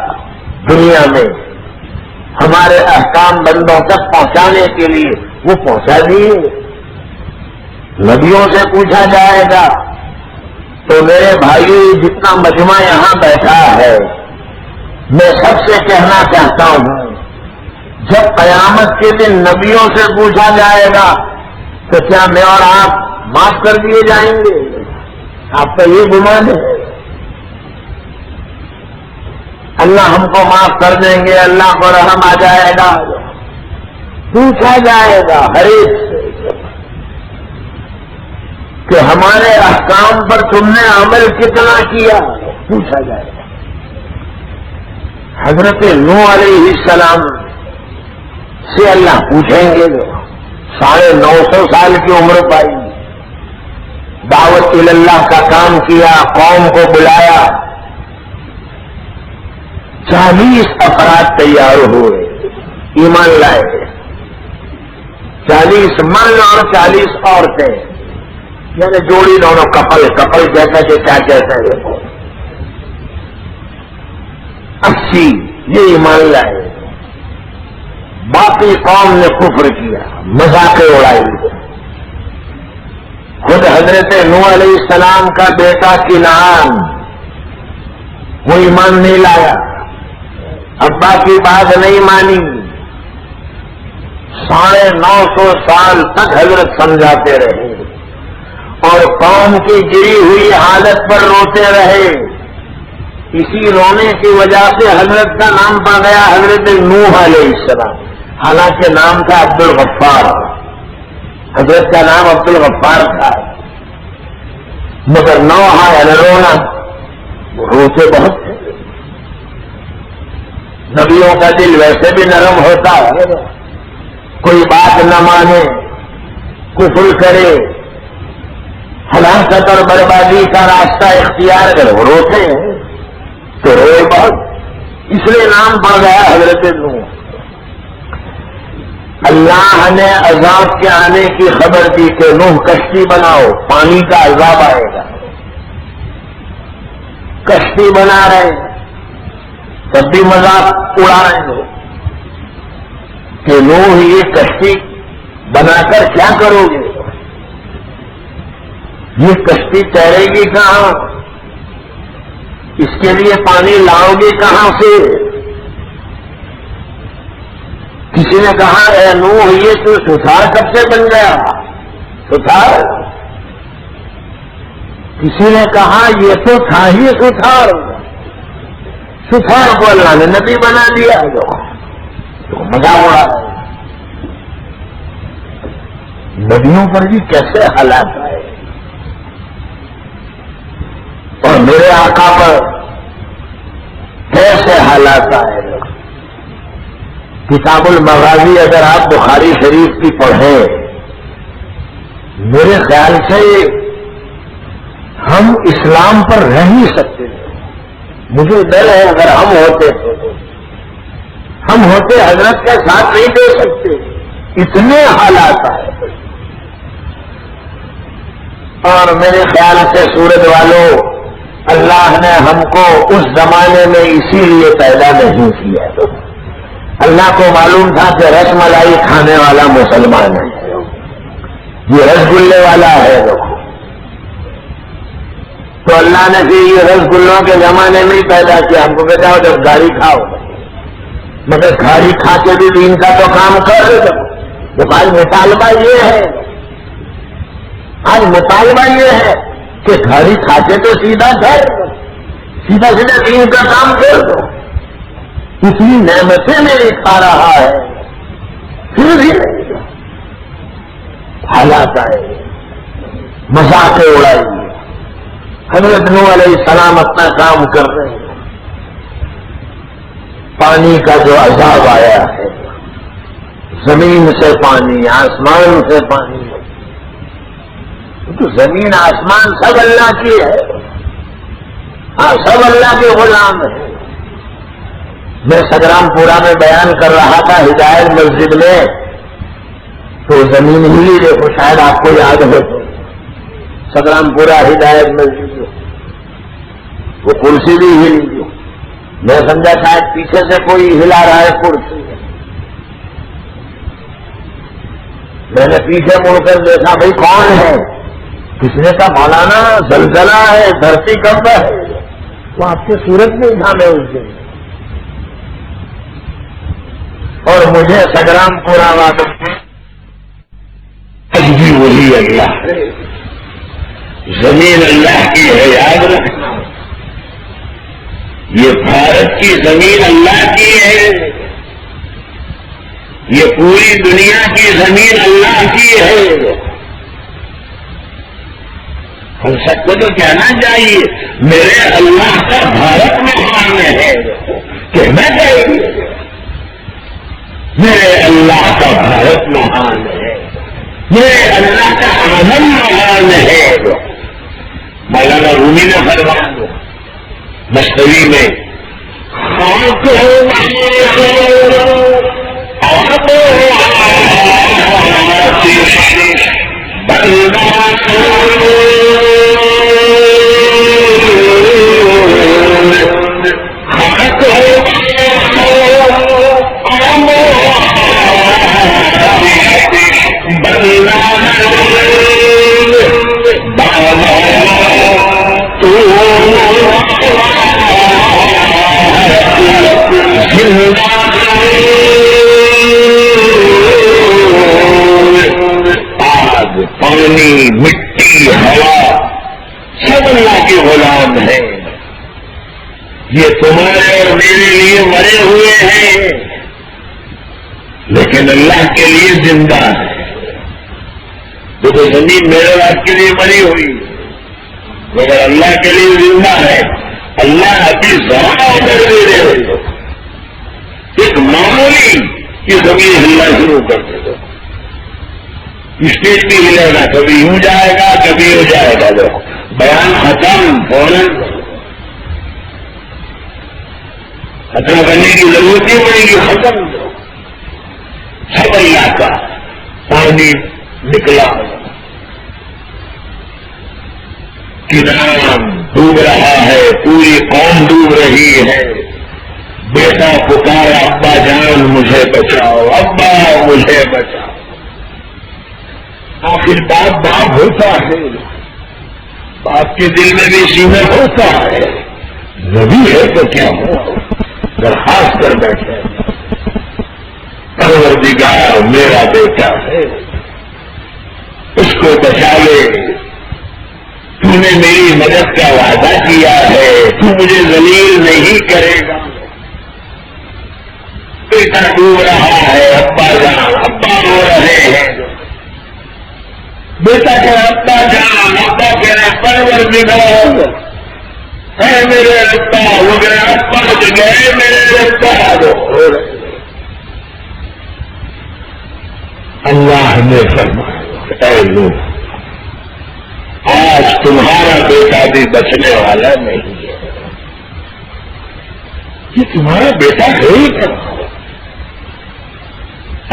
دنیا میں ہمارے احکام بندوں تک پہنچانے کے لیے، وہ پہنچا دیے۔ نبیوں سے پوچھا جائے گا۔ تو میرے بھائی، جتنا مجمع یہاں بیٹھا ہے، میں سب سے کہنا چاہتا ہوں، جب قیامت کے دن نبیوں سے پوچھا جائے گا تو کیا میں اور آپ معاف کر دیے جائیں گے؟ آپ کا یہ گمان ہے؟ اللہ ہم کو معاف کر دیں گے، اللہ کو رحم آ جائے گا؟ پوچھا جائے گا ہر ایک سے کہ ہمارے احکام پر تم نے عمل کتنا کیا، پوچھا جائے گا۔ حضرت نوح علیہ السلام سے اللہ پوچھیں گے، 950 سال کی عمر پائی، دعوت اللہ کا کام کیا، قوم کو بلایا، 40 افراد تیار ہوئے، ایمان لائے، 40 مرد اور 40 عورتیں، یعنی جوڑی دونوں، کپل کہتا کہ کیا کہتے ہیں، اچھی، یہ ایمان لائے. باقی قوم نے کفر کیا، مذاق اڑائی. خود حضرت نوح علیہ السلام کا بیٹا کنعان وہ ایمان نہیں لایا، ابا کی بات نہیں مانی. 950 سال تک حضرت سمجھاتے رہے اور قوم کی گری ہوئی حالت پر روتے رہے. اسی رونے کی وجہ سے حضرت کا نام پڑ گیا حضرت نوح علیہ السلام، حالانکہ نام تھا عبد الغفار. حضرت کا نام عبد الغفار تھا، مگر نوح ہے رونا، روتے بہت تھے. نبیوں کا دل ویسے بھی نرم ہوتا ہے، کوئی بات نہ مانے، کفر کرے، ہلاکت اور بربادی کا راستہ اختیار کرے، وہ روتے ہیں تو روئے بہت. اس لیے نام پڑ گیا حضرت نوح. اللہ نے عذاب کے آنے کی خبر دی کہ نوح کشتی بناؤ، پانی کا عذاب آئے گا. کشتی بنا رہے ہیں، تب بھی مذاق اڑا رہے ہیں کہ نوح یہ کشتی بنا کر کیا کرو گے؟ یہ کشتی تیرے گی کہاں؟ اس کے لیے پانی لاؤ گے کہاں سے؟ کسی نے کہا اے نوح یہ تو ستھار کب سے بن گیا؟ ستھار؟ کسی نے کہا یہ تو تھا ہی ستھار، ستھار کو اللہ نے نبی بنا دیا. تو مزاق اڑا رہا ہے. نبیوں پر بھی کیسے حالات آئے اور میرے آقا پر کیسے حالات آئے. کتاب المغازی اگر آپ بخاری شریف کی پڑھیں، میرے خیال سے ہم اسلام پر رہ نہیں سکتے. مجھے ڈر ہے اگر ہم ہوتے حضرت کا ساتھ نہیں دے سکتے. اتنے حالات آئے. اور میرے خیال سے سورج والوں، اللہ نے ہم کو اس زمانے میں اسی لیے پیدا نہیں کیا. اللہ کو معلوم تھا کہ رس ملائی کھانے والا مسلمان ہے، یہ رس گلے والا ہے. تو اللہ نے پھر یہ رس گلوں کے زمانے میں ہی پیدا کیا. ہم کو کہتا ہو جب گاڑی کھاؤ، مگر گاڑی کھا کے بھی دین کا تو کام کر دو. آج مطالبہ یہ ہے، آج مطالبہ یہ ہے کہ گاڑی کھا کے تو سیدھا گھر، سیدھا سیدھا دین کا کام کر دو. اتنی نعمتیں میری کھا رہا ہے، پھر بھی حالات آئے، مذاق اڑائی. حضرت نوح علیہ السلام اپنا کام کر رہے ہیں. پانی کا جو عذاب آیا ہے، زمین سے پانی، آسمان سے پانی، تو زمین آسمان سب اللہ کی ہے. ہاں، سب اللہ کے غلام ہیں. میں سگرام پورا میں بیان کر رہا تھا ہدایت مسجد میں، تو زمین ہلی، دیکھو شاید آپ کو یاد ہو تو سگرام پورا ہدایت مسجد میں وہ کرسی بھی ہلی. میں سمجھا شاید پیچھے سے کوئی ہلا رہا ہے کرسی. میں نے پیچھے مڑ کر دیکھا بھائی کون ہے؟ کس نے کہا مولانا زلزلہ ہے، دھرتی کنپ ہے. وہ آپ کے صورت میں تھا میں اس دن، اور مجھے سگرام پورا واپس بھی وہی اللہ ہے. زمین اللہ کی ہے، یاد رکھنا. یہ بھارت کی زمین اللہ کی ہے، یہ پوری دنیا کی زمین اللہ کی ہے. ہم سب کو تو کہنا چاہیے میرے اللہ کا بھارت میں مان ہے، کہنا چاہیے میرے اللہ کا بھارت مہان ہے، میرے اللہ کا آنند مہان ہے. مولانا رومی نے فرمایا مصنوی میں، یہ تمہارے اور میرے لیے مرے ہوئے ہیں، لیکن اللہ کے لیے زندہ ہے۔ تو زمین میرے رات کے لیے مری ہوئی، مگر اللہ کے لیے زندہ ہے۔ اللہ ابھی ذرا آڈر دے دے، ایک معمولی یہ زمین ہلنا شروع کر دے دو، اسٹیج بھی ہلے گا، کبھی یوں جائے گا کبھی یوں جائے گا، لو بیان ختم، فوراً ختم کرنے کی ضرورت نہیں پڑے گی، ختم دو سب اللہ کا۔ پانی نکلا، کنان ڈوب رہا ہے، پوری قوم ڈوب رہی ہے، بیٹا پکارا ابا جان مجھے بچاؤ، ابا مجھے بچاؤ۔ آخر باپ ہوتا ہے، باپ کے دل میں بھی سینہ ہوتا ہے، نبی ہے تو کیا ہو، درخواست کر بیٹھے پروردگار میرا بیٹا ہے، اس کو بچا لے، تو نے میری مدد کا وعدہ کیا ہے، تو مجھے ذلیل نہیں کرے گا۔ بیٹا ڈوب رہا ہے، ابا جان ابا رو رہے ہیں، بیٹا کہہ ابا جان، ابا کہہ رہا پروردگار اے میرے ابا، وہ کہہ رہا ابا گئے میرے ابا۔ اللہ نے فرمایا اے لوگ، آج تمہارا بیٹا بھی بچنے والا نہیں ہے، یہ تمہارا بیٹا ہے ہی کیا؟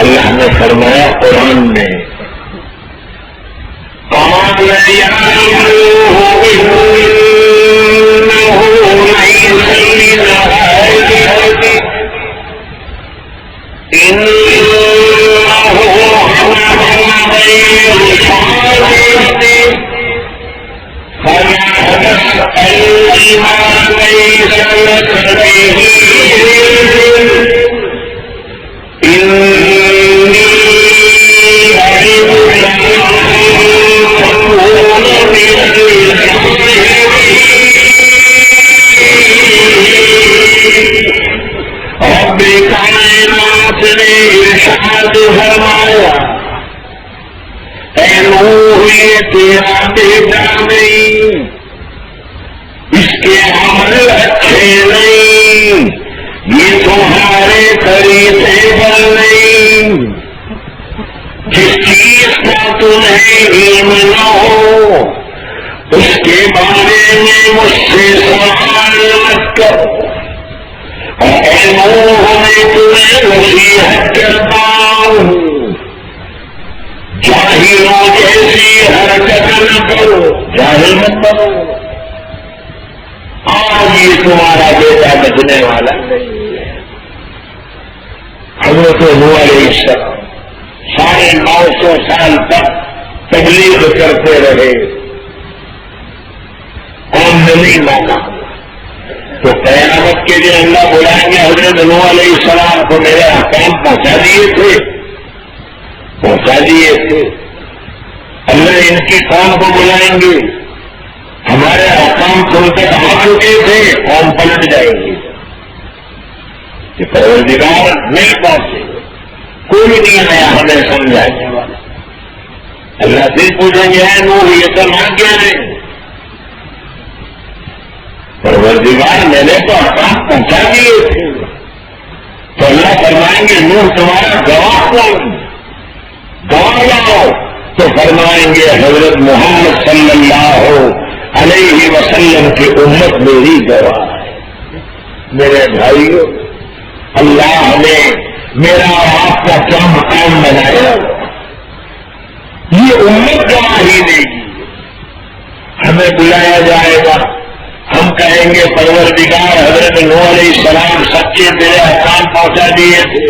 اللہ نے فرمایا قرآن میں، قال يا نوح إنه ليس من أهلك إنه عمل غير صالح فلا تسألني ما ليس لك به علم إني أعظك أن تكون من الجاهلين۔ رب کائنات نے ارشاد فرمایا اے نوح یہ تیرا بیٹا نہیں، اس کے عمل اچھے نہیں، یہ تمہارے طریقے پر نہیں، جس چیز کا تمہیں علم نہ ہو اس کے بارے میں مجھ سے سوال مت کرو۔ اے نوح میں تمہیں نصیحت کرتا ہوں، جاہلوں جیسی حرکت نہ کرو، جاہل مت بنو۔ آج یہ تمہارا بیٹا بچنے والا نہیں ہے۔ حضرت نوح علیہ السلام 950 سال تک تبلیغ کرتے رہے، قوم نے نہیں مانا، تو قیامت کے دن اللہ بلائیں گے حضرت نوح علیہ السلام کو میرے احکام پہنچا دیے تھے، اللہ ان کی قوم کو بلائیں گے، ہمارے احکام تم تک آ چکے تھے، قوم پلٹ جائے گی کہ پروردگار نہیں پہنچے، کوئی نہیں آیا ہمیں سمجھانے والا۔ اللہ پھر پوچھیں گے اے نوح یہ تو نہ کیا نہیں، پروردگار میں نے تو احکام پہنچا دیے تھے، تو اللہ فرمائیں گے نوح تمہارا گواہ کون، گواہ لاؤ، تو فرمائیں گے حضرت محمد صلی اللہ علیہ وسلم کی امت میری گواہ ہے۔ میرے بھائیوں، اللہ نے میرا اور آپ کا کیا مقام بنایا، یہ امت گواہی دے گی، ہمیں بلایا جائے گا، ہم کہیں گے پروردگار حضرت نوح علیہ السلام سچے تیرے احکام پہنچا دیے تھے،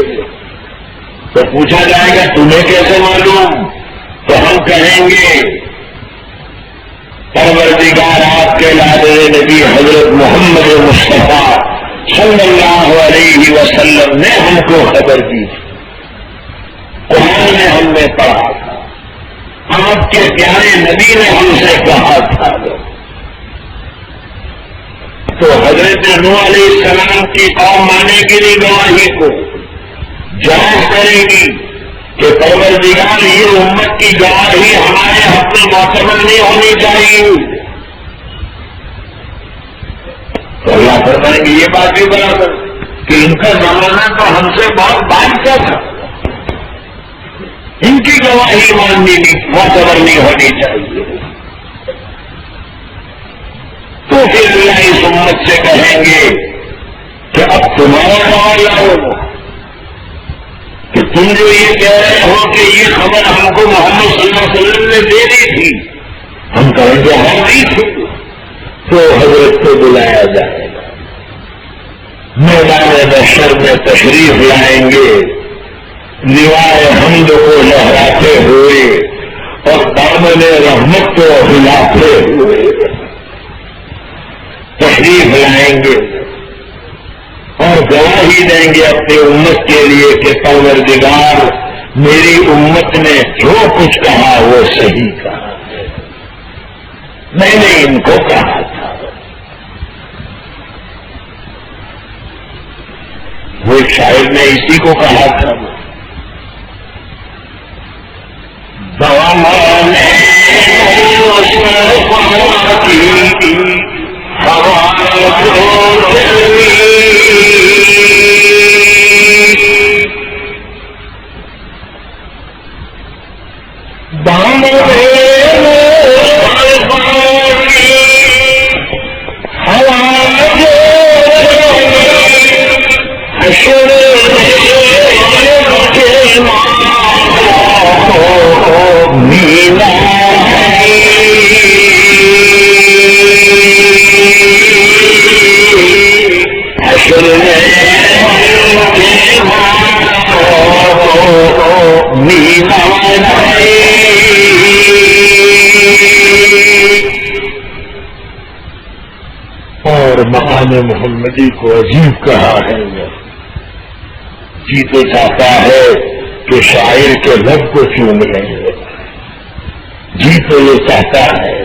تو پوچھا جائے گا تمہیں کیسے معلوم، تو ہم کہیں گے پروردگار آپ کے لادے نبی حضرت محمد مصطفیٰ صلی اللہ علیہ وسلم نے ہم کو خبر دی تھی، قرآن نے ہم نے پڑھا تھا، آپ کے پیارے نبی نے ہم سے کہا تھا، تو حضرت نوح علیہ السلام کی قوم مانے گی نہیں گواہی کو، جانچ کرے گی کہ پروردگار یہ امت کی گواہی ہمارے حق میں معتبر نہیں ہونی چاہیے. تو اللہ فرمائیں گے یہ بات بھی برابر کہ ان کا زمانہ تو ہم سے بہت بعد کا تھا، ان کی گواہی ماننی معتبر نہیں ہونی چاہیے. تو پھر اللہ اس امت سے کہیں گے کہ اب تمہارا گواہ لاؤ کہ تم جو یہ کہہ رہے ہو کہ یہ خبر ہم کو محمد صلی اللہ علیہ وسلم نے دے دی تھی، ہم کہیں گے ہم نہیں تھے. تو حضرت کو بلایا جائے گا، میدان محشر میں تشریف لائیں گے، لیوائے حمد کو لہراتے ہوئے اور دامن رحمت کو ہلاتے ہوئے تشریف لائیں گے اور گواہی دیں گے اپنی امت کے لیے کہ پروردگار میری امت نے جو کچھ کہا وہ صحیح کہا ہے، میں نے ان کو کہا تھا. وہ شاعر نے اسی کو کہا تھا، اور مقام محمدی کو عجیب کہا ہے. جی تو چاہتا ہے کہ شاعر کے لب کو چوم لیں، جی تو یہ چاہتا ہے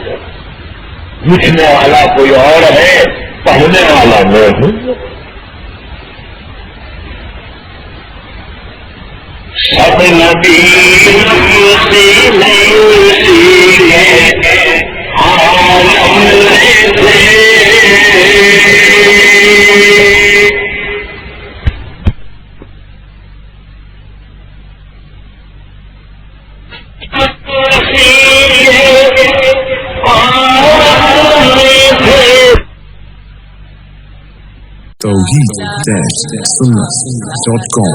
لکھنے والا کوئی اور ہے، پڑھنے والا میں ہوں. سب نبی توحید-sunnah.com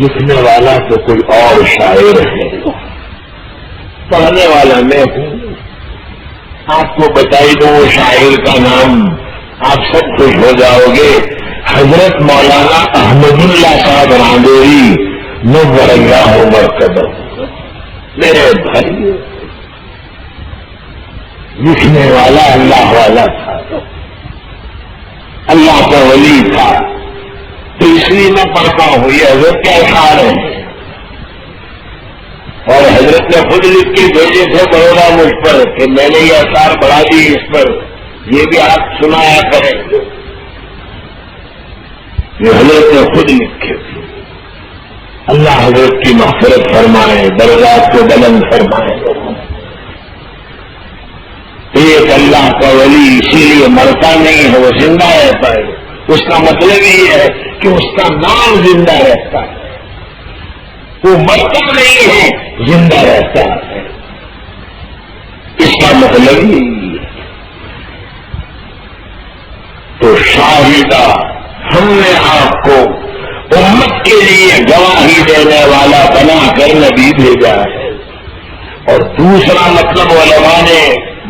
لکھنے والا تو کوئی اور شاعر ہے، پڑھنے والا میں ہوں. آپ کو بتائی دوں وہ شاعر کا نام، آپ سب خوش ہو جاؤ گے. حضرت مولانا احمد اللہ صاحب راندوری نور اللہ مرکز. میرے بھائی لکھنے والا اللہ والا تھا، اللہ کا ولی تھا، تو اس لیے میں پڑھتا ہوں. یہ حضرت کے اشعار ہیں اور حضرت نے خود لکھ کے بھیجے تھے بڑوڑا مجھ پر کہ میں نے یہ اشعار بڑھا دی اس پر، یہ بھی آپ سنایا کریں. یہ حضرت نے خود لکھے تھے. اللہ حضرت کی مغفرت فرمائے، درجات کو بلند فرمائے. ایک اللہ کا ولی اسی لیے مرتا نہیں ہے، وہ زندہ رہتا ہے. اس کا مطلب یہ ہے کہ اس کا نام زندہ رہتا ہے. وہ مرتا نہیں ہے، زندہ رہتا ہے. اس کا مطلب یہی ہے. تو شاہدہ ہم نے آپ کو امت کے لیے گواہی دینے والا بنا کر نبی بھیجا ہے. اور دوسرا مطلب علماء نے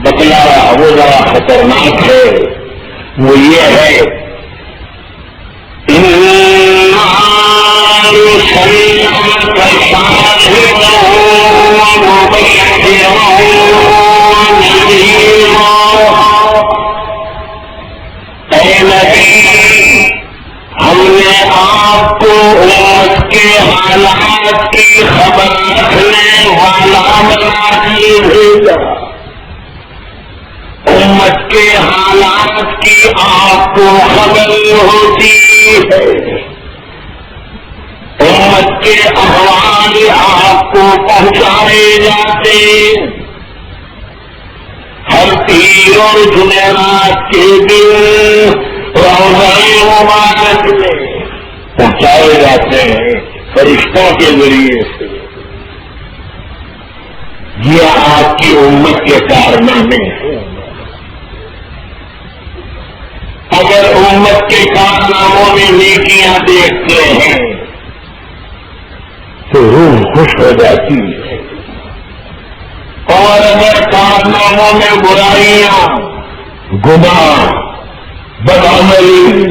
بتلایا وہ ذرا خطرناک ہے، وہ یہ ہے اے نبی ہم نے آپ کو امت کے حالات کی خبر رکھنے والا بنا کر بھیجا. امت کے حالات کی آپ کو خبر ہوتی ہے، امت کے احوال آپ کو پہنچائے جاتے. ہر پیر اور جمعرات کے دن روزہ مبارک میں پہنچائے جاتے ہیں فرشتوں کے ذریعے سے. یہ آپ کی امت کے کارنامے ہیں. اگر امت کے کارناموں میں نیکیاں دیکھتے ہیں تو روح خوش ہو جاتی ہے، اور اگر کارناموں میں برائیاں، گناہ، بدعملی،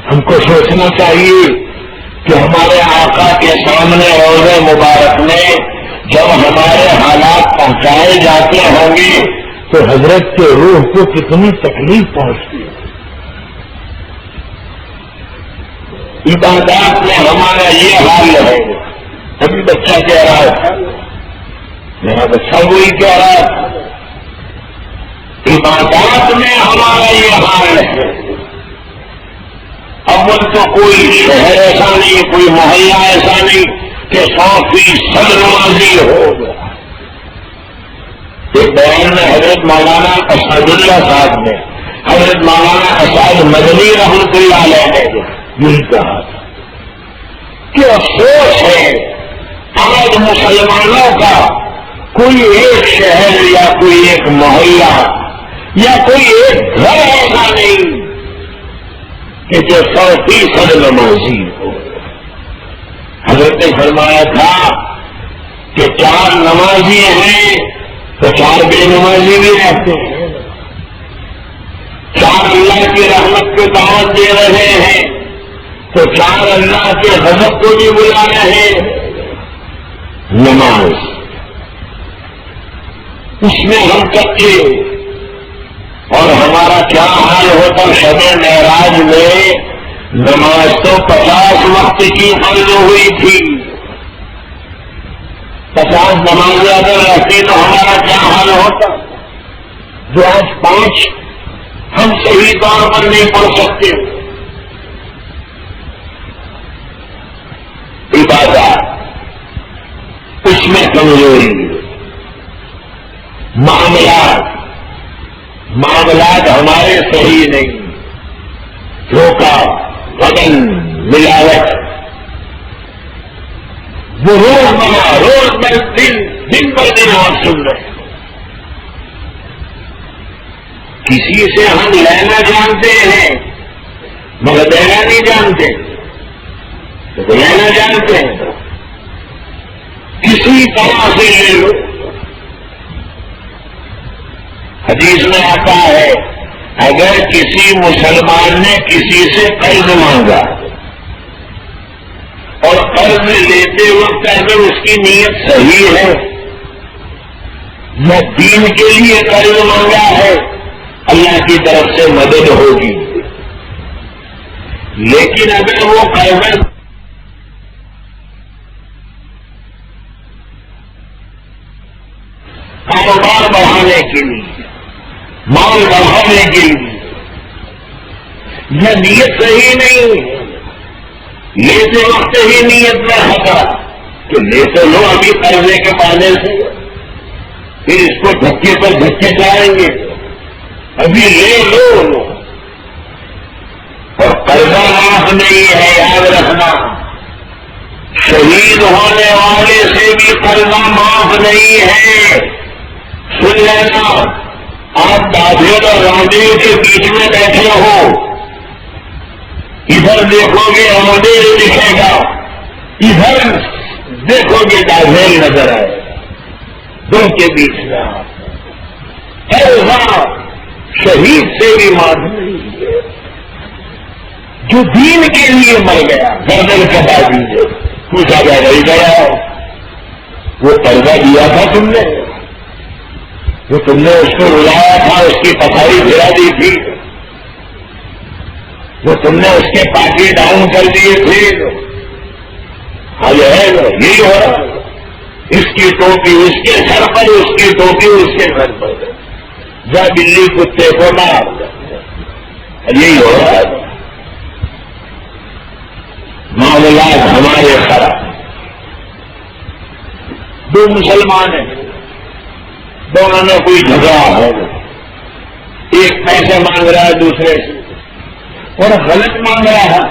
ہم کو سوچنا چاہیے کہ ہمارے آقا کے سامنے روضہ مبارک میں جب ہمارے حالات پہنچائے جاتے ہوں گے تو حضرت کے روح کو کتنی تکلیف پہنچتی ہے. عبادات میں ہمارا یہ حال ہے. ابھی بچہ کہہ رہا تھا، میرا بچہ وہی کہہ رہا تھا، عبادات میں ہمارا یہ حال ہے. اول تو کوئی شہر ایسا نہیں، کوئی محلہ ایسا نہیں کہ 100% نمازی ہو. ایک بیان میں حضرت مولانا اسعد اللہ صاحب نے، حضرت مولانا اسعد مدنی رحمۃ اللہ علیہ نے یہی کہا تھا کہ افسوس ہے آج مسلمانوں کا کوئی ایک شہر یا کوئی ایک محلہ یا کوئی ایک گھر ایسا نہیں کہ جو 100% نمازی ہو. حضرت نے فرمایا تھا کہ 4 نمازی ہیں تو 4 بے نمازی بھی رہتے ہیں. 4 اللہ کی رحمت کو دعوت دے رہے ہیں تو 4 اللہ کے غضب کو بھی بلا رہے ہیں. نماز اس میں ہم کچے، اور ہمارا کیا حال ہوتا شب معراج میں. نماز تو 50 وقت کی فرض ہوئی تھی، 50 نمازیں اگر رہتی تو ہمارا کیا حال ہوتا. جو آج 5 ہم صحیح طور پر نہیں پڑھ سکتے. عبادات اس میں کمزوری. معاملات ہمارے صحیح نہیں. دھوکہ، بدن، ملاوٹ، وہ روز دن پر دن آپ سن رہے ہیں. کسی سے ہم لینا جانتے ہیں مگر دینا نہیں جانتے. تو لینا جانتے ہیں کسی طرح سے لے لو. حدیث میں آتا ہے اگر کسی مسلمان نے کسی سے قرض مانگا اور قرض لیتے وقت اگر اس کی نیت صحیح ہے یا دین کے لیے قرض مانگا ہے اللہ کی طرف سے مدد ہوگی. لیکن اگر وہ قرض کاروبار بڑھانے کے لیے، مال بڑھانے کے لیے، یہ نیت صحیح نہیں، لیتے وقت ہی نیت میں خطا تو لیتے لو ابھی قرضے کے پانے سے، پھر اس کو دھکے پر دھکے جائیں گے. ابھی لے لو اور قرضہ معاف معاف نہیں ہے، یاد رکھنا. شہید ہونے والے سے بھی قرضہ معاف نہیں ہے. سن لینا، آپ دادیوں اور رامدیو کے بیچ میں بیٹھے ہو، ادھر دیکھو گے رامدیو دکھے گا، ادھر دیکھو گے دادیل نظر آئے گا، دو کے بیچ میں ایسا شہید سے بھی معاف نہیں ہے. جو دین کے لیے مر گیا گردن کٹا دیجیے، پوچھا گیا نہیں گیا، وہ قرضہ دیا تھا تم نے، جو تم نے اس کو رلایا تھا، اس کی پتھاری گرا دی تھی، جو تم نے اس کے پاکی ڈاؤن کر دیے تھے، حل ہے یہی ہو رہا. اس کی ٹوپی اس کے سر پر، اس کی ٹوپی اس کے سر پر، جا بلی کتے کو مار، یہی ہو رہا ہے. معاملات ہمارے خراب. دو مسلمان ہیں، دونوں نے کوئی جھگڑا ہے، ایک پیسے مانگ رہا ہے دوسرے سے اور غلط مانگ رہا ہے.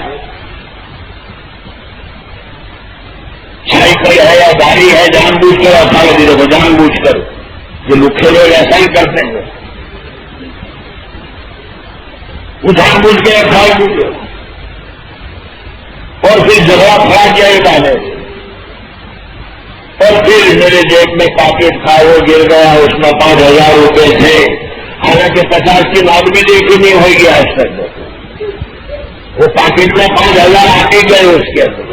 سائیکل ہے یا گاڑی ہے، جان بوجھ کر اٹھا لے دیکھو، جان بوجھ کر. یہ لکھے لوگ ایسا ہی کرتے ہیں، وہ جان بوجھ کے اٹھا لے اور پھر جھگڑا پھڑا کیا ڈالے، اور پھر میرے جیب میں پاکٹ تھا، وہ گر گیا، اس میں 5,000 روپے تھے، حالانکہ 50 کی نوٹ بھی دیکھی نہیں ہوئی آج تک. وہ پاکٹ میں 5,000 آتے گئے، اس کے اندر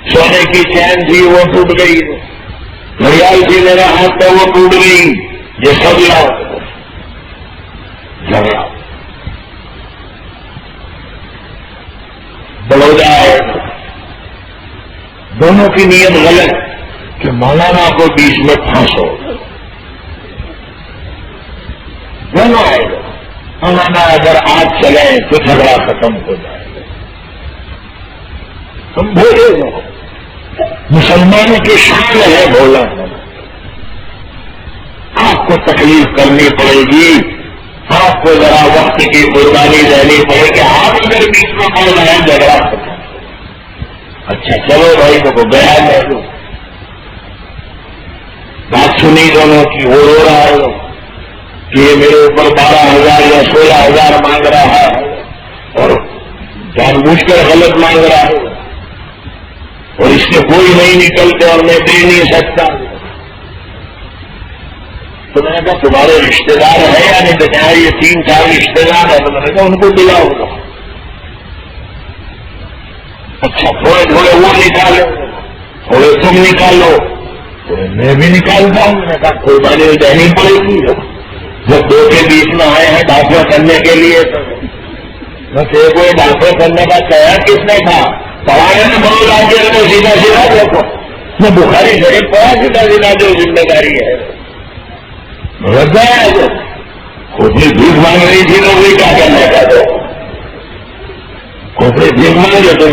سونے کی چین تھی وہ ٹوٹ گئی، گھڑیال تھی میرے ہاتھ پہ وہ ٹوٹ گئی. یہ سب لاؤ جھگڑا. بڑودا ہے، دونوں کی نیت غلط کہ مولانا کو بیچ میں پھانسو. دونوں آئے گا، مولانا اگر آج چلے تو جھگڑا ختم ہو جائے گا. تم بولے گا، مسلمانوں کی شان ہے بولا. آپ کو تکلیف کرنی پڑے گی، آپ کو ذرا وقت کی قربانی دینی پڑے گی. آپ اگر بیچ میں پڑ رہے ہیں جھگڑا ختم. اچھا چلو بھائی کو بیان ہے، بات سنی دونوں کی. وہ رو رہا ہے کہ یہ میرے اوپر 12,000 یا 16,000 مانگ رہا ہے اور جان بوجھ کر غلط مانگ رہا ہے، اور اس کے کوئی نہیں نکلتے اور میں دے نہیں سکتا. تو میں نے کہا تمہارے رشتے دار ہیں یا نہیں؟ بتایا یہ 3-4 رشتے دار ہیں. تو میں نے کہا ان کو دلاؤ گا. اچھا تھوڑے تھوڑے وہ نکالو، تھوڑے تم نکالو، تھوڑے میں بھی نکالتا ہوں. میں نے کہا قربانی دینی پڑے گی. جب دو کے بیچ میں آئے ہیں داخلہ کرنے کے لیے، تو کوئی داخلہ کرنے کا کہا کس نے تھا؟ پڑھانے میں بہت آگے رہے، سیدھا سیدھا دیکھو. میں بخاری شریف پڑھا، سیدھا سیدھا جو ذمہ داری ہے رضا ہے. جو کھوپڑی بھیک مانگ رہی تھی تو وہی کیا کرنے کا دو، کھوپڑی بھیک مانگے تو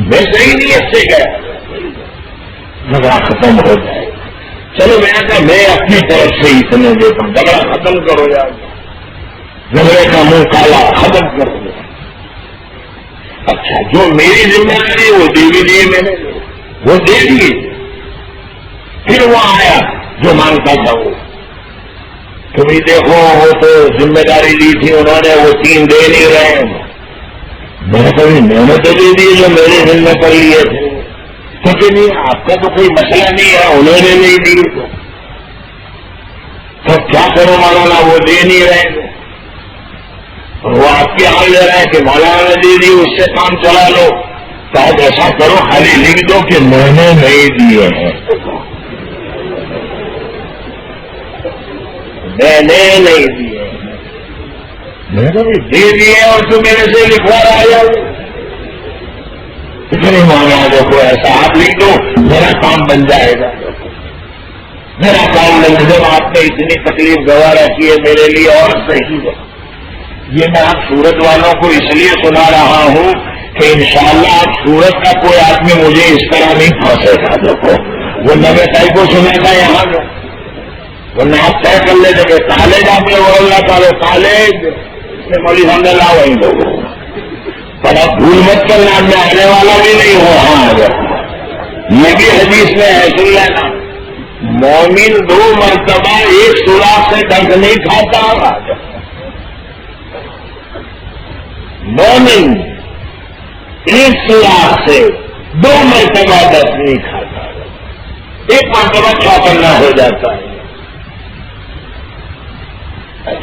میں صحیح نیت سے گیا، جھگڑا ختم ہو جائے. چلو میں نے کہا میں اپنی طرف سے اتنے دیتا ہوں، جھگڑا ختم کرو یار، جھگڑے کا منہ کالا ختم کرو. اچھا جو میری ذمہ داری وہ دے بھی دیے میں نے، وہ دے دیے. پھر وہ آیا جو مانگتا تھا وہ، تمہیں دیکھو وہ تو ذمہ داری لی تھی انہوں نے، وہ 3 دے نہیں رہے. میں نے کبھی میں نے تو دے دی جو میرے ذمہ پر لیے تھے. کیونکہ نہیں آپ کا تو کوئی مسئلہ نہیں ہے، انہوں نے نہیں دی تو کیا کرو مولانا، وہ دے نہیں رہے. وہ آپ کے حال لے رہے ہیں کہ مولانا نے دے دی اس سے کام چلا لو. تو آپ ایسا کرو خالی لکھ دو کہ میں نے نہیں دیے ہیں، میں نے نہیں دیے ہیں. میں نے دے دیے اور تو میرے سے لکھوا رہا ہے. اتنی مولانا دیکھو ایسا آپ لکھ دو، میرا کام بن جائے گا. میرا کام بن جب آپ نے اتنی تکلیف گوارا کی ہے میرے لیے اور صحیح ہے. یہ میں آپ سورت والوں کو اس لیے سنا رہا ہوں کہ انشاءاللہ آپ سورت کا کوئی آدمی مجھے اس طرح نہیں پھنسے گا. دیکھو وہ نوے تائی کو سنے گا یہاں میں، ورنہ آپ طے کر لیتے کہ کالج آپ نے وہ اللہ تعالی کالج سے مولوی صاحب نے لا وہیں لوگ پر اب بھول مت کرنا، میں آنے والا بھی نہیں ہوں. ہاں یہ بھی حدیث میں ہے، سن لینا. مومن 2 مرتبہ ایک سوراخ سے ڈنک نہیں کھاتا. مومن ایک سوراخ سے 2 مرتبہ ڈنک نہیں کھاتا، ایک مرتبہ چوکنا ہو جاتا ہے.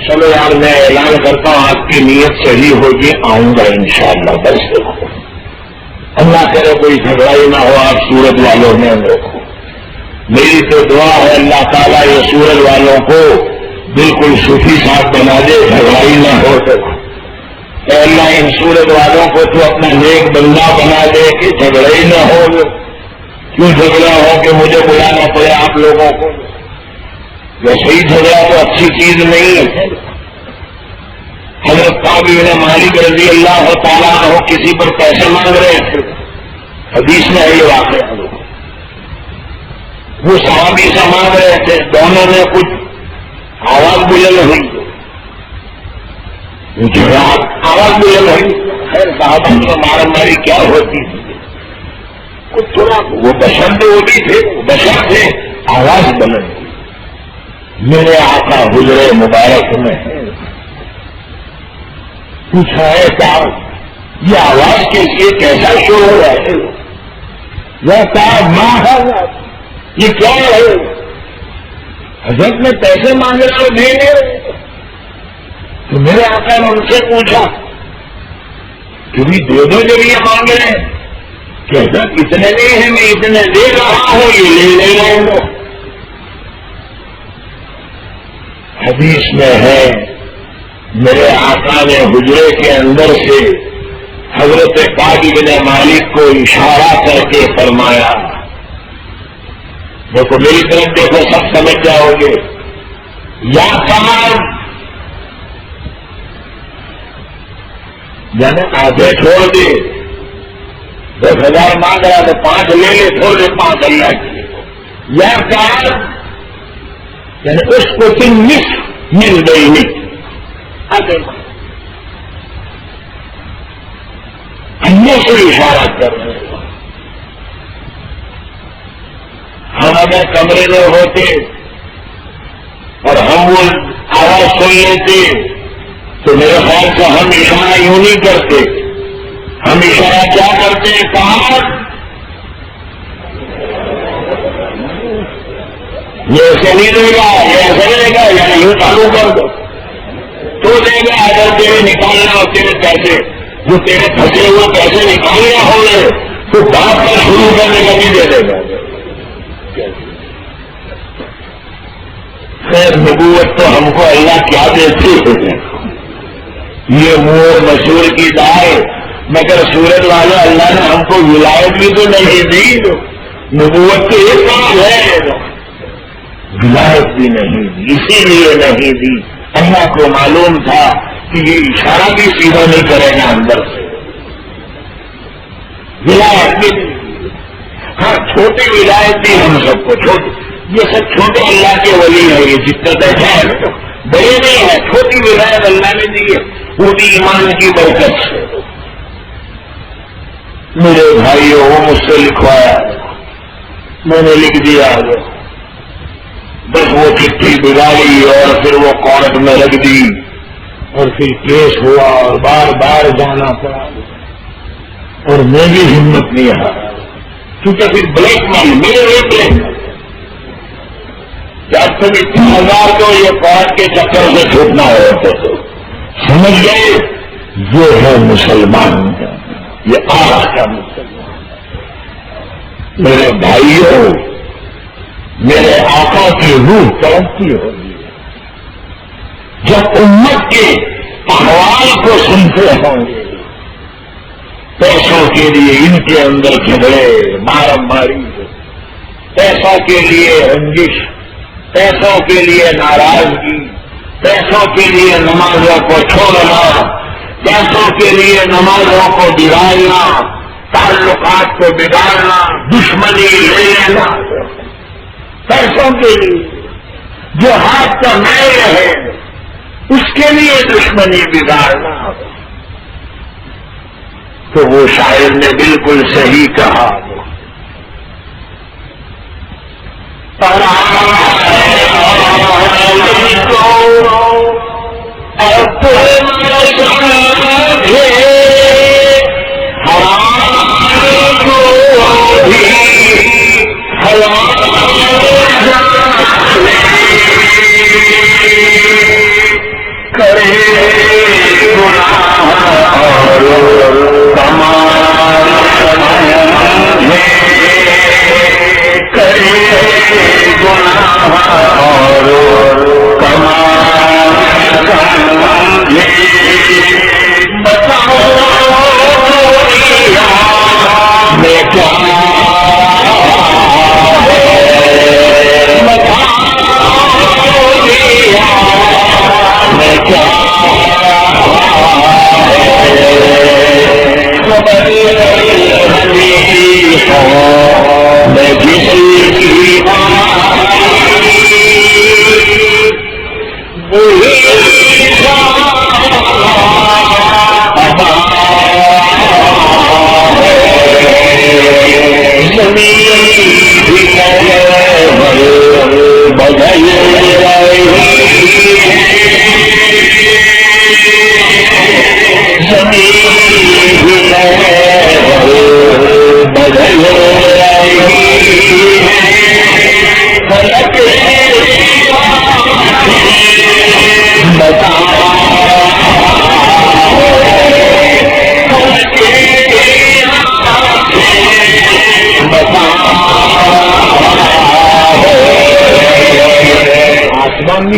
چلو یار میں اعلان کرتا ہوں، آپ کی نیت صحیح ہوگی، آؤں گا انشاءاللہ. بس اللہ کرے کوئی جھگڑا ہی نہ ہو آپ سورت والوں میں رکھو. میری تو دعا ہے اللہ تعالیٰ یہ سورت والوں کو بالکل صوفی صاحب بنا دے، جھگڑا ہی نہ ہو. اے اللہ ان سورت والوں کو تو اپنا نیک بندہ بنا دے کہ جھگڑا ہی نہ ہو. کیوں جھگڑا ہو کہ مجھے بلانا پڑے آپ لوگوں کو؟ ویسے ہی جھگڑا تو اچھی چیز نہیں ہے. حضرت کعب بن مالک رضی اللہ تعالیٰ عنہ کسی پر پیسے مانگ رہے تھے، حدیث میں ہے یہ واقعہ. وہ صحابی سے مانگ رہے تھے، دونوں میں کچھ آواز بلند ہوئی، آواز بلند ہوئی. خیر صحابہ میں مارا ماری کیا ہوتی تھی، کچھ تھوڑا وہ بشر وہ بھی تھے، بشر تھے، آواز بلند ہوئی. میرے آقا حجرے مبارک میں پوچھا ہے صاحب یہ آواز کے لیے کیسا شور ہو رہا ہے؟ یا صاحب ماں ہے یہ کیا ہے؟ حضرت میں پیسے مانگ رہا ہوں نہیں لے رہے. تو میرے آقا نے ان سے پوچھا کہ بھی دے دو جب یہ مانگ رہے ہیں. کہ حضرت اتنے نہیں ہیں، میں اتنے دے رہا ہوں، یہ لے لے رہے ہوں. حدیث میں ہے میرے آقا نے حجرے کے اندر سے حضرت کعب بن مالک کو اشارہ کر کے فرمایا، دیکھو میری طرف دیکھو، سب سمجھ جاؤ گے. یا کعب یعنی آدھے چھوڑ دے، 10,000 مانگ رہا تو 5 لے لے، چھوڑ دے 5 اللہ کی. یا کعب یعنی اس کو تم نصف مل گئی نہیں. ہم سے اشارہ کر رہے ہیں. ہم اگر کمرے میں ہوتے اور ہم وہ آواز سن لیتے تو میرے خیال سے ہم اشارہ یوں نہیں کرتے. ہم اشارہ کیا کرتے ہیں؟ کہاں یہ ایسے نہیں دے گا، یہ ایسے دے گا، یعنی یوں چالو کر دو تو دے گا. اگر تیرے نکالنا ہو تیرے پیسے، جو تیرے پھنسے ہوئے پیسے نکالنا ہو گئے تو بات پر شروع کرنے کا بھی دے دے گا. خیر نبوت تو ہم کو اللہ کیا دیتی ہے، یہ منہ مشہور کی دال، مگر سورت والا اللہ نے ہم کو ولایت بھی تو نہیں دی. نبوت تو ایک کام ہے، ولایت بھی نہیں دی. اسی لیے نہیں دی، اللہ کو معلوم تھا کہ یہ اشارہ بھی سیدھا نہیں کرے گا اندر سے. ولایت بھی نہیں. ہاں چھوٹی ولایت بھی ہم سب کو چھوٹی، یہ سب چھوٹے اللہ کے ولی ہے. یہ جتنا بیٹھا ہے نا بڑے نہیں ہے، چھوٹی ولایت اللہ نے دی ہے، وہ بھی ایمان کی برکت سے. میرے بھائیوں وہ مجھ سے لکھوایا، میں نے لکھ دیا، بس وہ چٹھی بگاڑی اور پھر وہ کورٹ میں رکھ دی اور پھر کیس ہوا اور بار بار جانا پڑا. اور میں بھی ہمت نہیں ہارا، کیونکہ پھر بلیک میل میرے لیے بلیک میل، جب تک 30,000 کو یہ کورٹ کے چکر سے چھوٹنا ہو تو سمجھ گئے یہ ہے مسلمان، یہ آج کا مسلمان. میرے بھائیوں میرے آقا کی روح ترقی ہوگی جب امت کے احوال کو سنتے ہوں گے. پیسوں کے لیے ان کے اندر جھگڑے، مارم ماری، پیسوں کے لیے رنجش، پیسوں کے لیے ناراضگی، پیسوں کے لیے نمازوں کو چھوڑنا، پیسوں کے لیے نمازوں کو بگاڑنا، تعلقات کو بگاڑنا، دشمنی لے لینا، پیسوں کے لیے جو ہاتھ کا میل ہے اس کے لیے دشمنی بگاڑنا. تو وہ شاعر نے بالکل صحیح کہا.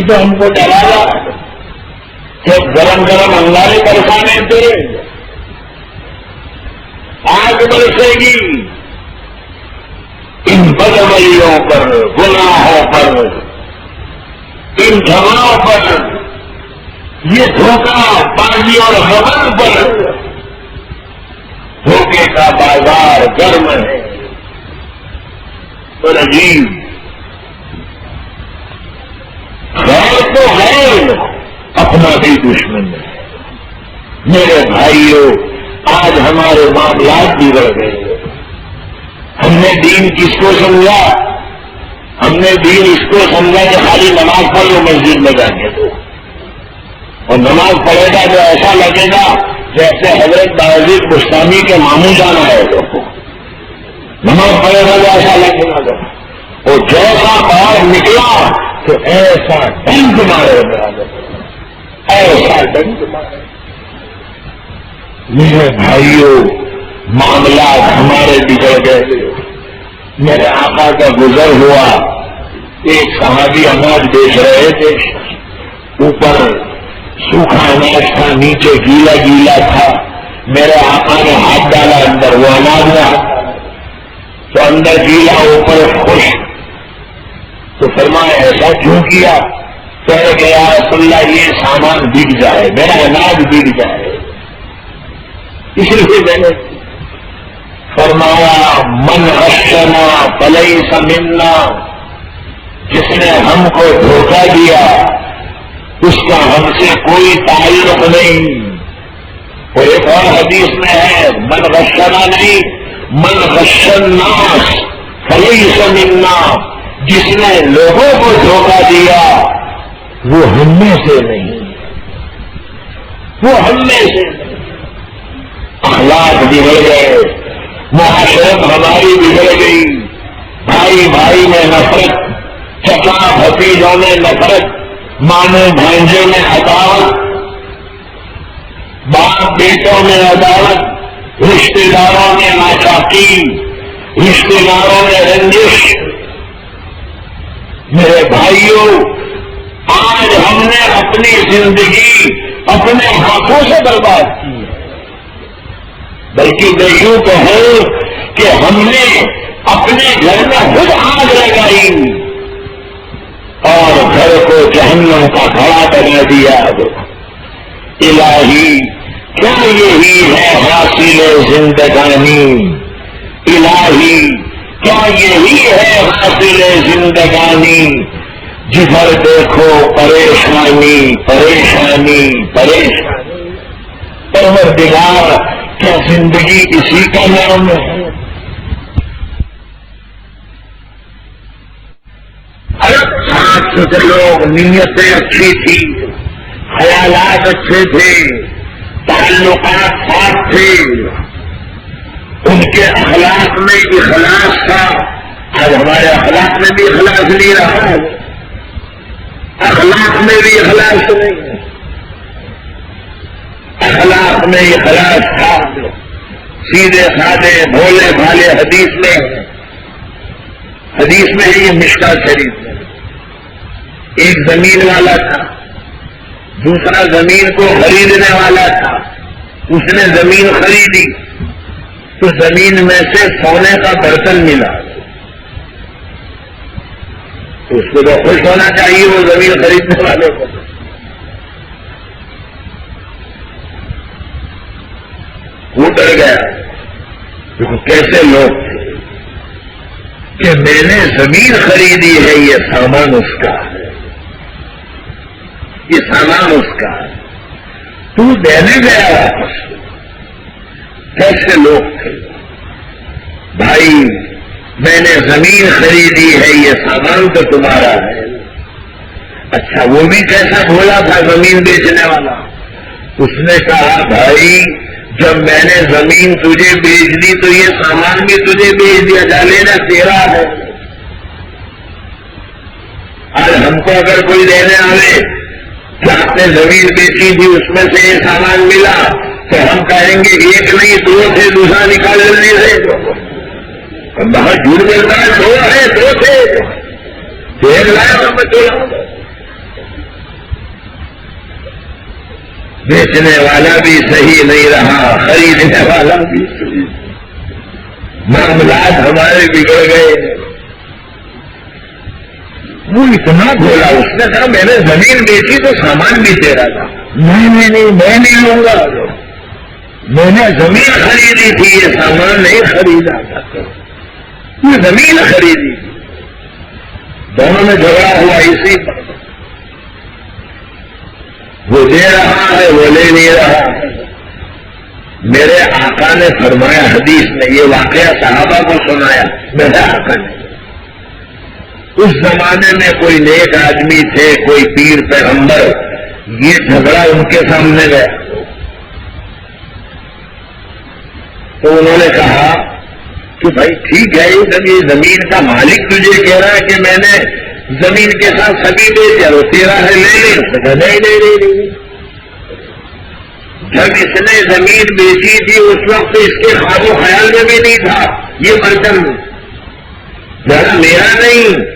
تو ہم کو ڈرایا کہ گرم گرم انگارے برسانے تھے، آگ برسے گی ان بدعملیوں پر، گناہوں پر، ان جھگڑوں پر، یہ دھوکہ بازی اور غبن پر. دھوکے کا بازار گرم ہے. اور عجیب غیر تو غیر اپنا بھی دشمن ہے. میرے بھائیوں، آج ہمارے معاملات بگڑ گئے. ہم نے دین کس کو سمجھا؟ ہم نے دین اس کو سمجھا کہ خالی نماز پڑھ لو مسجد میں جا کے دو، اور نماز پڑھے گا تو ایسا لگے گا جیسے حضرت باوجود بستانی کے ماموں جانا ہے. تو نماز پڑھے گا تو ایسا لگے گا. اور جیسا باہر نکلا تو ایسا ڈنک مارے گا، ایسا ڈنک مارے. میرے بھائیوں، معاملات ہمارے بگڑ گئے. میرے آقا کا گزر ہوا، ایک صحابی اناج بیچ رہے تھے. اوپر سوکھا اناج تھا، نیچے گیلا گیلا تھا. میرے آقا نے ہاتھ ڈالا اندر، وہ اناج میں ہاتھ ڈالا تو اندر گیلا اوپر خشک. تو فرمایا ایسا کیوں کیا؟ کہہ گیا رسول اللہ یہ سامان بک جائے، میرا اناج بک جائے، اس لیے میں نے فرمایا من غشنا فلیس منا. جس نے ہم کو دھوکہ دیا اس کا ہم سے کوئی تعلق نہیں. اور ایک اور حدیث میں ہے من غشنا نہیں، من غش الناس فلیس منا. جس نے لوگوں کو دھوکہ دیا وہ ہم میں سے نہیں، وہ ہم میں سے نہیں. اخلاق بگڑ گئے، معاشرت ہماری بگڑ گئی. بھائی بھائی میں نفرت، چچا بھتیجوں میں نفرت، ماموں بھانجوں میں عداوت، باپ بیٹوں میں عداوت، رشتے داروں میں ناچاکی، رشتے داروں میں رنجش. میرے بھائیوں، آج ہم نے اپنی زندگی اپنے ہاتھوں سے برباد کی ہے. بلکہ میں یوں کہوں کہ ہم نے اپنے گھر میں خود آگ لگائی اور گھر کو جہنم کا گھڑا بنا دیا. الہی، کیا یہی ہے حاصل زندگانی؟ الہی، کیا یہی ہے حاصل زندگانی؟ جدھر دیکھو پریشانی پریشانی پریشانی. پروردگار کیا زندگی اسی کا نام ہے؟ ساتھ سے لوگ نیتیں اچھی تھی، خیالات اچھے تھے، تعلقات صاف تھے، ان کے اخلاق میں اخلاص تھا. آج ہمارے اخلاق میں بھی اخلاص نہیں رہا ہے، اخلاق میں بھی اخلاص نہیں ہے. اخلاق میں اخلاص تھا، سیدھے سادے بھولے بھالے. حدیث میں ہے یہ مشکات شریف میں. ایک زمین والا تھا، دوسرا زمین کو خریدنے والا تھا. اس نے زمین خریدی تو زمین میں سے سونے کا برتن ملا. تو اس کو تو خوش ہونا چاہیے وہ زمین خریدنے والے کو. وہ ڈر گیا. دیکھو کیسے لوگ تھے کہ میں نے زمین خریدی ہے، یہ سامان اس کا ہے، یہ سامان اس کا ہے، تو دینے گیا واپس. کیسے لوگ تھے؟ بھائی میں نے زمین خریدی ہے، یہ سامان تو تمہارا ہے. اچھا وہ بھی کیسا بولا تھا زمین بیچنے والا؟ اس نے کہا بھائی جب میں نے زمین تجھے بیچ دی تو یہ سامان بھی تجھے بیچ دیا، جا لینا تیرا ہے. آج ہم کو اگر کوئی لینے آئے کہ آپ نے زمین بیچی تھی اس میں سے یہ سامان ملا تو ہم کہیں گے ایک نہیں دو تھے، دوسرا نکال نہیں تھے. بہت جھوٹ ملتا ہے، دو ہے، دو تھے، ایک لایا تو میں دو لاؤں. بیچنے والا بھی صحیح نہیں رہا، خریدنے والا بھی صحیح. معاملات ہمارے بگڑ گئے. وہ اتنا بولا، اس نے کہا میں نے زمین بیچی تو سامان بھی تیرا تھا. میں نہیں لوں گا، میں نے زمین خریدی تھی، یہ سامان نہیں خریدا تھا. یہ زمین خریدی تھی. دونوں میں جھگڑا ہوا اسی پر. وہ دے رہا ہے، وہ لے نہیں رہا. میرے آقا نے فرمایا حدیث میں، یہ واقعہ صحابہ کو سنایا میرے آقا نے. اس زمانے میں کوئی نیک آدمی تھے، کوئی پیر پیغمبر، یہ جھگڑا ان کے سامنے گیا تو انہوں نے کہا کہ بھائی ٹھیک ہے، یہ زمین کا مالک تجھے کہہ رہا ہے کہ میں نے زمین کے ساتھ سبھی دے دیا، وہ تیرا ہے، لے لے. نہیں. جب اس نے زمین بیچی تھی اس وقت اس کے خواب و خیال میں بھی نہیں تھا یہ برتن میرا نہیں.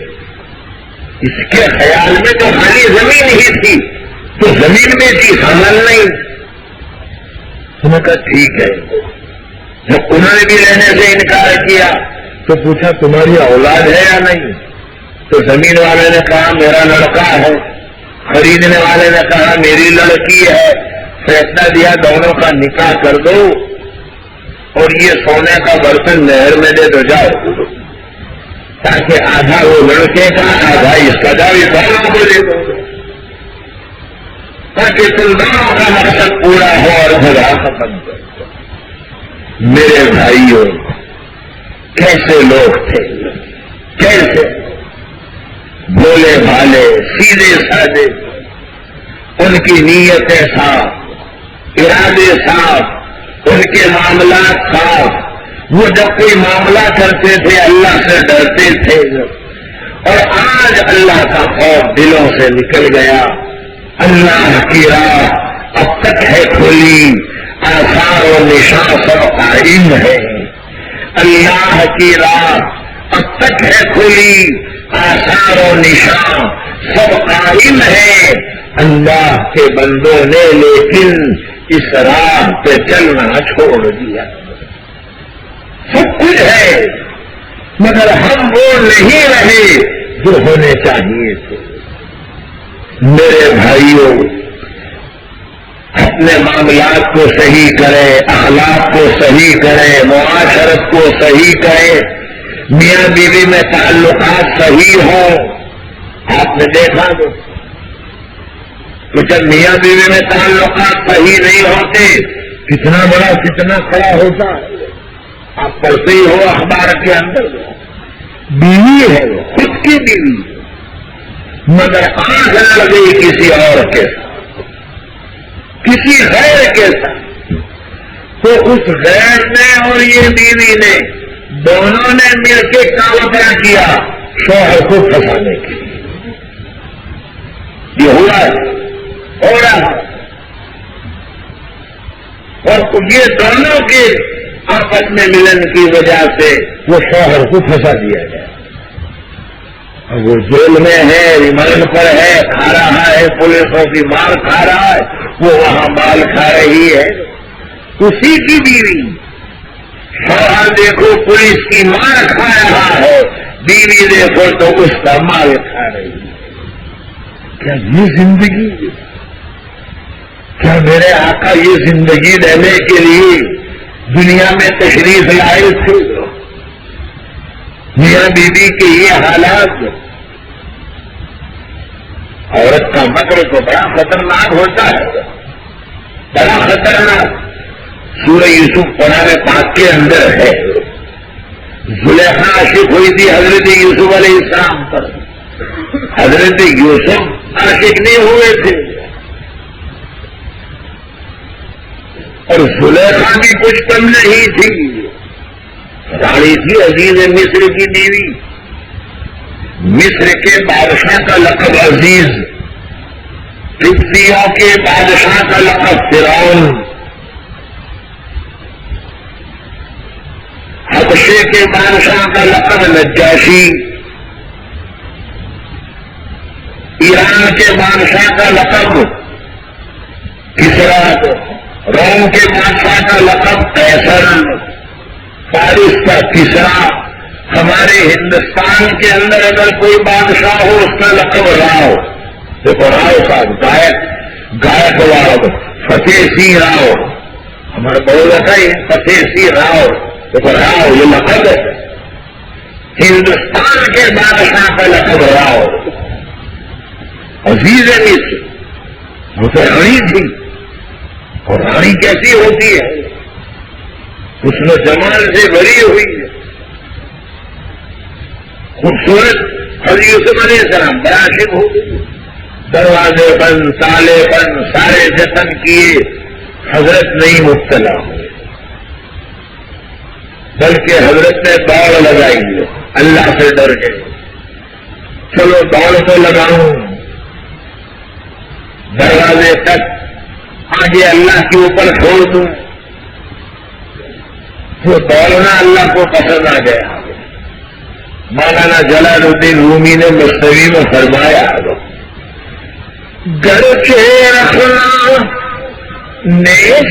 اس کے خیال میں تو خالی زمین ہی تھی، تو زمین بیچی، سامان نہیں. انہوں نے کہا ٹھیک ہے. جب انہوں نے بھی لینے سے انکار کیا تو پوچھا تمہاری اولاد ہے یا نہیں؟ تو زمین والے نے کہا میرا لڑکا ہے. خریدنے والے نے کہا میری لڑکی ہے. فیصلہ دیا دونوں کا نکاح کر دو اور یہ سونے کا برتن نہر میں دے دو، جاؤ، تاکہ آدھا وہ لڑکے کا آدھا اس کا جاوی دونوں کو دے دو، تاکہ تم دونوں کا مقصد پورا ہو اور جھگڑا ختم کر. میرے بھائیوں کیسے لوگ تھے، کیسے بولے بھالے، سیدھے سادے. ان کی نیتیں صاف، ارادے صاف، ان کے معاملات صاف. وہ جب کوئی معاملہ کرتے تھے اللہ سے ڈرتے تھے، اور آج اللہ کا خوف دلوں سے نکل گیا. اللہ کی راہ اب تک ہے کھلی، آثار و نشان سب قائم ہے. اللہ کی راہ اب تک ہے کھلی، آثار و نشان سب قائم ہے. اللہ کے بندوں نے لیکن اس راہ پہ چلنا چھوڑ دیا. سب کچھ ہے مگر ہم وہ نہیں رہے جو ہونے چاہیے تھے. میرے بھائیوں اپنے معاملات کو صحیح کریں، اخلاق کو صحیح کریں، معاشرت کو صحیح کریں، میاں بیوی میں تعلقات صحیح ہوں. آپ نے دیکھا تو جب میاں بیوی میں تعلقات صحیح نہیں ہوتے کتنا بڑا فتنہ کھڑا ہوتا ہے. آپ پڑھتے ہی ہو اخبار کے اندر بیوی ہے وہ خود کی بیوی مگر آنکھ لڑ گئی کسی اور کے ساتھ کسی غیر کے ساتھ تو اس غیر نے اور یہ بیوی نے دونوں نے مل کے کاوترا کیا شوہر کو پھنسانے کے لیے. یہ ہوا ہے ہو رہا اور یہ دونوں کے آپس میں ملن کی وجہ سے وہ شوہر کو پھنسا دیا گیا. وہ جیل میں ہے ریمانڈ پر ہے کھا رہا ہے پولیسوں کی مار کھا رہا ہے وہ وہاں مال کھا رہی ہے اسی کی بیوی. شوہر دیکھو پولیس کی مار کھا رہا ہے بیوی دیکھو تو اس کا مال کھا رہی ہے. کیا یہ زندگی کیا میرے آقا یہ زندگی رہنے کے لیے دنیا میں تشریف لائے تھے؟ میاں بیوی کے یہ حالات عورت کا مکر تو بڑا خطرناک ہوتا ہے بڑا خطرناک. سورہ یوسف قرآن پاک کے اندر ہے. زلیخا عاشق ہوئی تھی حضرت یوسف علیہ السلام پر. حضرت یوسف عاشق نہیں ہوئے تھے اور زلیخا بھی کچھ کم نہیں تھی. رانی تھی عزیز مصر کی بیوی. مصر کے بادشاہ کا لقب عزیز قبطیوں کے بادشاہ کا لقب فرعون. حبشے کے بادشاہ کا لقب نجاشی. ایران کے بادشاہ کا لقب کسرا. روم کے بادشاہ کا لقب قیصر. فارس کا کسرا. ہمارے ہندوستان کے اندر اگر کوئی بادشاہ ہو اس کا لقب راؤ. دیکھو راؤ صاحب گائک واڑ فتح سنگھ راؤ ہمارا بہت ہے فتح سنگھ راؤ. دیکھو راؤ یہ لقب ہے. ہندوستان کے بادشاہ کا لقب راؤ. عزیز مصر وہ تو رانی تھی اور رانی کیسی ہوتی ہے اس میں جمال سے بھری ہوئی ہے خوبصورت. حضرت یوسف علیہ السلام بڑا عاشق ہو گئی. دروازے بند تالے بند سارے جتن کیے حضرت نہیں مبتلا ہوئے بلکہ حضرت نے دوڑ لگائی. اللہ سے ڈر گئے چلو دوڑ تو لگاؤں دروازے تک آگے اللہ کے اوپر چھوڑ دوں. وہ دوڑنا اللہ کو پسند آ گیا. مولانا جلال الدین رومی نے مصنوی میں فرمایا گھر کے رکھنا نیک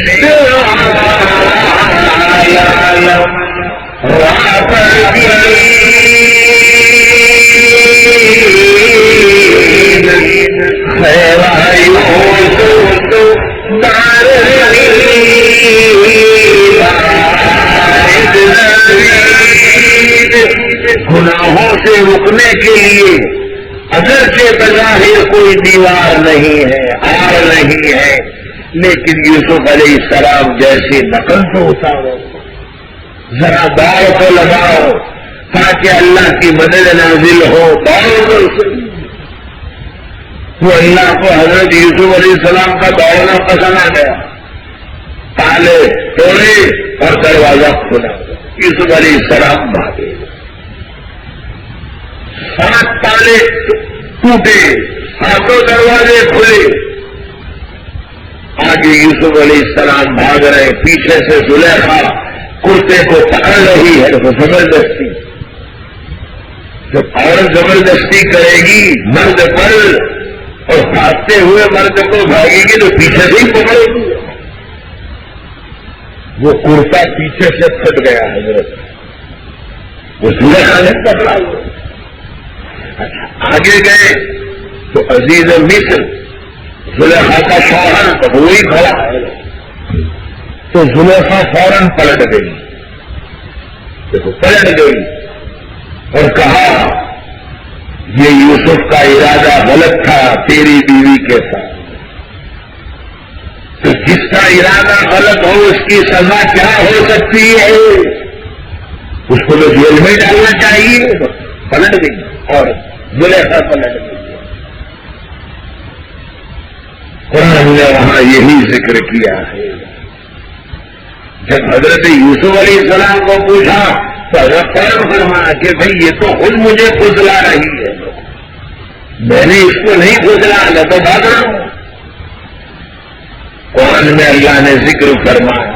گناہوں سے رکنے کے لیے اگرچہ بظاہر کوئی دیوار نہیں ہے آر نہیں ہے لیکن یوسف علیہ السلام جیسے نقل تو اتارو ذرا دوڑ کو لگاؤ تاکہ اللہ کی مدد نازل ہو. تو اللہ کو حضرت یوسف علیہ السلام کا دوڑنا پسند آ گیا. تالے توڑے اور دروازہ کھلا. یوسف علیہ السلام بھاگے. 7 تالے ٹوٹے 7 دروازے کھلے. آگے یوسف علیہ السلام بھاگ رہے. پیچھے سے زلیخا کرتے کو پکڑ رہی ہے تو زبردستی. جب عورت زبردستی کرے گی مرد پر اور بھاگتے ہوئے مرد کو بھاگے گی تو پیچھے سے ہی پکڑے گی. وہ کرتا پیچھے سے پھٹ گیا حضرت. وہ زلیخا نے پکڑا. آگے گئے تو عزیز مصر زلیخا کا شوہر تو وہی کھڑا ہے. تو زلیخا فوراً پلٹ گئی. دیکھو پلٹ گئی اور کہا یہ یوسف کا ارادہ غلط تھا تیری بیوی کے ساتھ، تو جس کا ارادہ غلط ہو اس کی سزا کیا ہو سکتی ہے؟ اس کو تو جیل میں ڈالنا چاہیے. پلٹ گئی اور زلیخا پلٹ گئی. قرآن نے وہاں یہی ذکر کیا ہے. جب حضرت یوسف علیہ السلام کو پوچھا تو حضرت فوراً فرمایا کہ بھائی یہ تو خود مجھے پھسلا رہی ہے، میں نے اس کو نہیں پھسلا، میں تو بھاگ رہا ہوں. قرآن میں اللہ نے ذکر فرمایا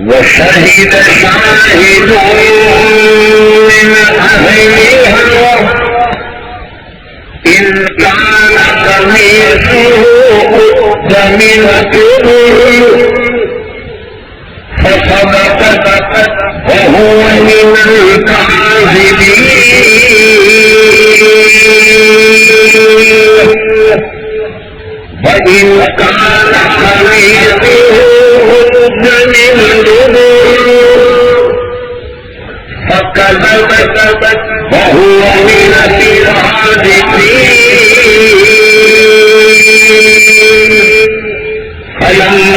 وشهد شاهد من أهلها إن كان قميصه قد من قبل فصدقت وهو من الكاذبين وإن كان قميصه قد من دبر فكذبت وهو من الكاذبين فلما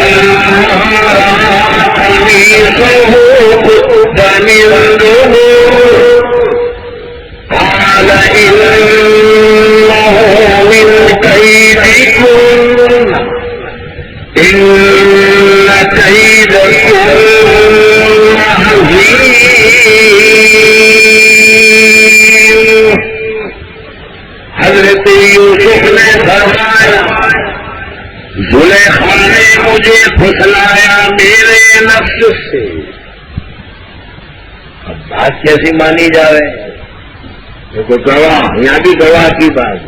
رأى قميصه قد من دبر قال إنه من كيدكن إن كيدكن عظيم. حضرت یوسف نے فرمایا زلیخا نے مجھے پھسلایا میرے نفس سے. اب بات کیسی مانی جائے؟ دیکھو گواہ، یہاں بھی گواہ کی بات،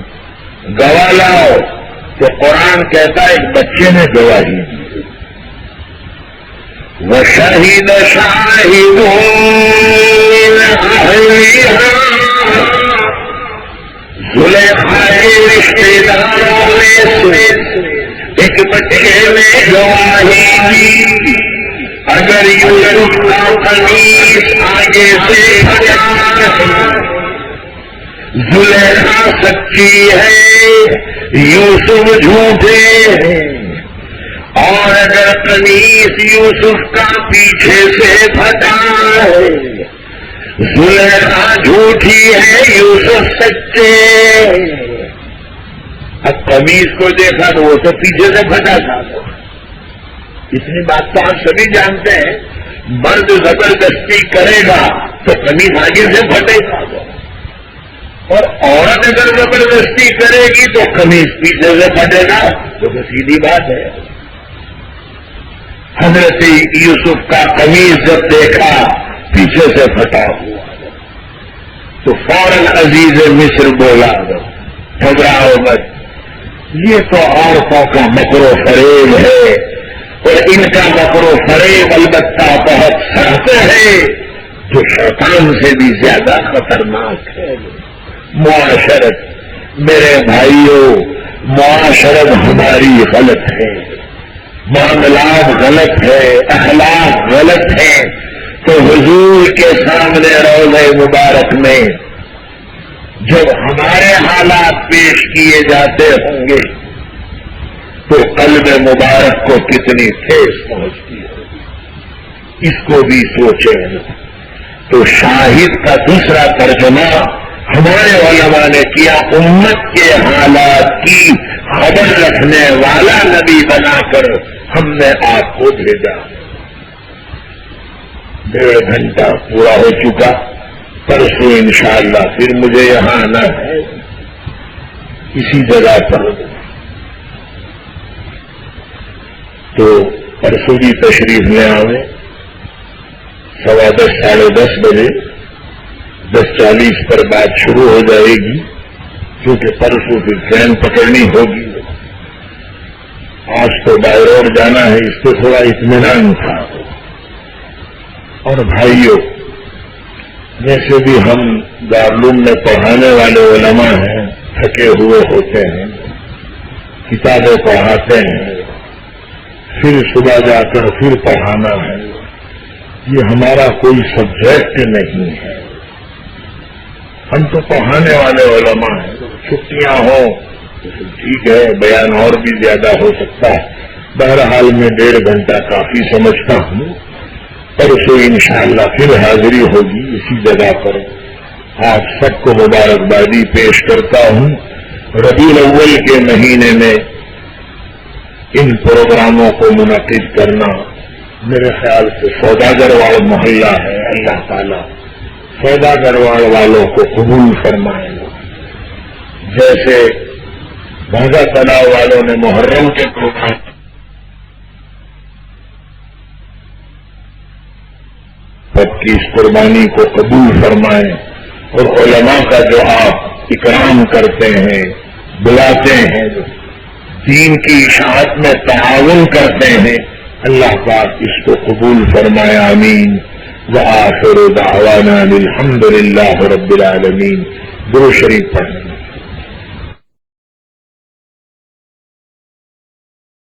گواہ لاؤ تو قرآن کہتا ہے ایک بچے نے گواہی دی. وشهد شاهد من أهلها زلیخا کے رشتے داروں میں سے ایک بچے نے گواہی دی. اگر یوسف کا قمیص آگے سے ہٹا زلیخا سچی ہے یوسف جھوٹے ہیں، اور اگر قمیص یوسف کا پیچھے سے پھٹا ہے زلیخا جھوٹی ہے یوسف سچے. اب قمیص کو دیکھا تو وہ تو پیچھے سے پھٹا تھا. اتنی بات تو آپ سبھی جانتے ہیں، مرد زبردستی کرے گا تو قمیص آگے سے پھٹے گا، اور عورت اگر زبردستی کرے گی تو قمیص پیچھے سے پھٹے گا. تو سیدھی بات ہے. حضرت یوسف کا قمیص جب دیکھا پیچھے سے پھٹا ہوا تو فوراً عزیز مصر بولا گھبراؤ مت، یہ تو عورتوں کا مکر و فریب ہے، اور ان کا مکر و فریب البتہ بہت سخت ہے جو شیطان سے بھی زیادہ خطرناک ہے. معاشرت میرے بھائیوں، معاشرت ہماری غلط ہے، معاملات غلط ہے، اخلاق غلط ہے. تو حضور کے سامنے روضہ مبارک میں جب ہمارے حالات پیش کیے جاتے ہوں گے تو قلب مبارک کو کتنی ٹھیس پہنچتی ہے، اس کو بھی سوچیں. تو شاہد کا دوسرا ترجمہ ہمارے علماء نے کیا امت کے حالات کی خبر رکھنے والا نبی بنا کر ہم نے آپ کو بھیجا. 1.5 گھنٹہ پورا ہو چکا، پرسوں انشاءاللہ پھر مجھے یہاں آنا ہے اسی جگہ پر. تو پرسوں بھی تشریف لے آئے 10:15 ساڑھے 10 بجے 10:40 پر بات شروع ہو جائے گی، کیونکہ پرسوں پھر ٹرین پکڑنی ہوگی. آج تو باہر اور جانا ہے، اس کو تھوڑا اطمینان تھا. اور بھائیوں، جیسے بھی ہم دارالعلوم میں پڑھانے والے علماء ہیں، تھکے ہوئے ہوتے ہیں، کتابیں پڑھاتے ہیں، پھر صبح جا کر پھر پڑھانا ہے، یہ ہمارا کوئی سبجیکٹ نہیں ہے. ہم تو پڑھانے والے علماء ہیں. چھٹیاں ہوں تو ٹھیک ہے، بیان اور بھی زیادہ ہو سکتا ہے. بہرحال میں 1.5 گھنٹہ کافی سمجھتا ہوں. پرسوں انشاءاللہ پھر حاضری ہوگی اسی جگہ پر. آپ سب کو مبارکبادی پیش کرتا ہوں. ربیع الاول کے مہینے میں ان پروگراموں کو منعقد کرنا میرے خیال سے سوداگر واڑ محلہ ہے. اللہ تعالیٰ سوداگر واڑ والوں کو قبول فرمائے. جیسے بھاگا تلاؤ والوں نے محرم کے پروگرام سب کی اس قربانی کو قبول فرمائیں، اور علماء کا جو آپ اکرام کرتے ہیں، بلاتے ہیں، دین کی اشاعت میں تعاون کرتے ہیں، اللہ پاک اس کو قبول فرمائے. آمین. وآخر دعوانا الحمد للہ رب العالمین. درود شریف پڑھیں.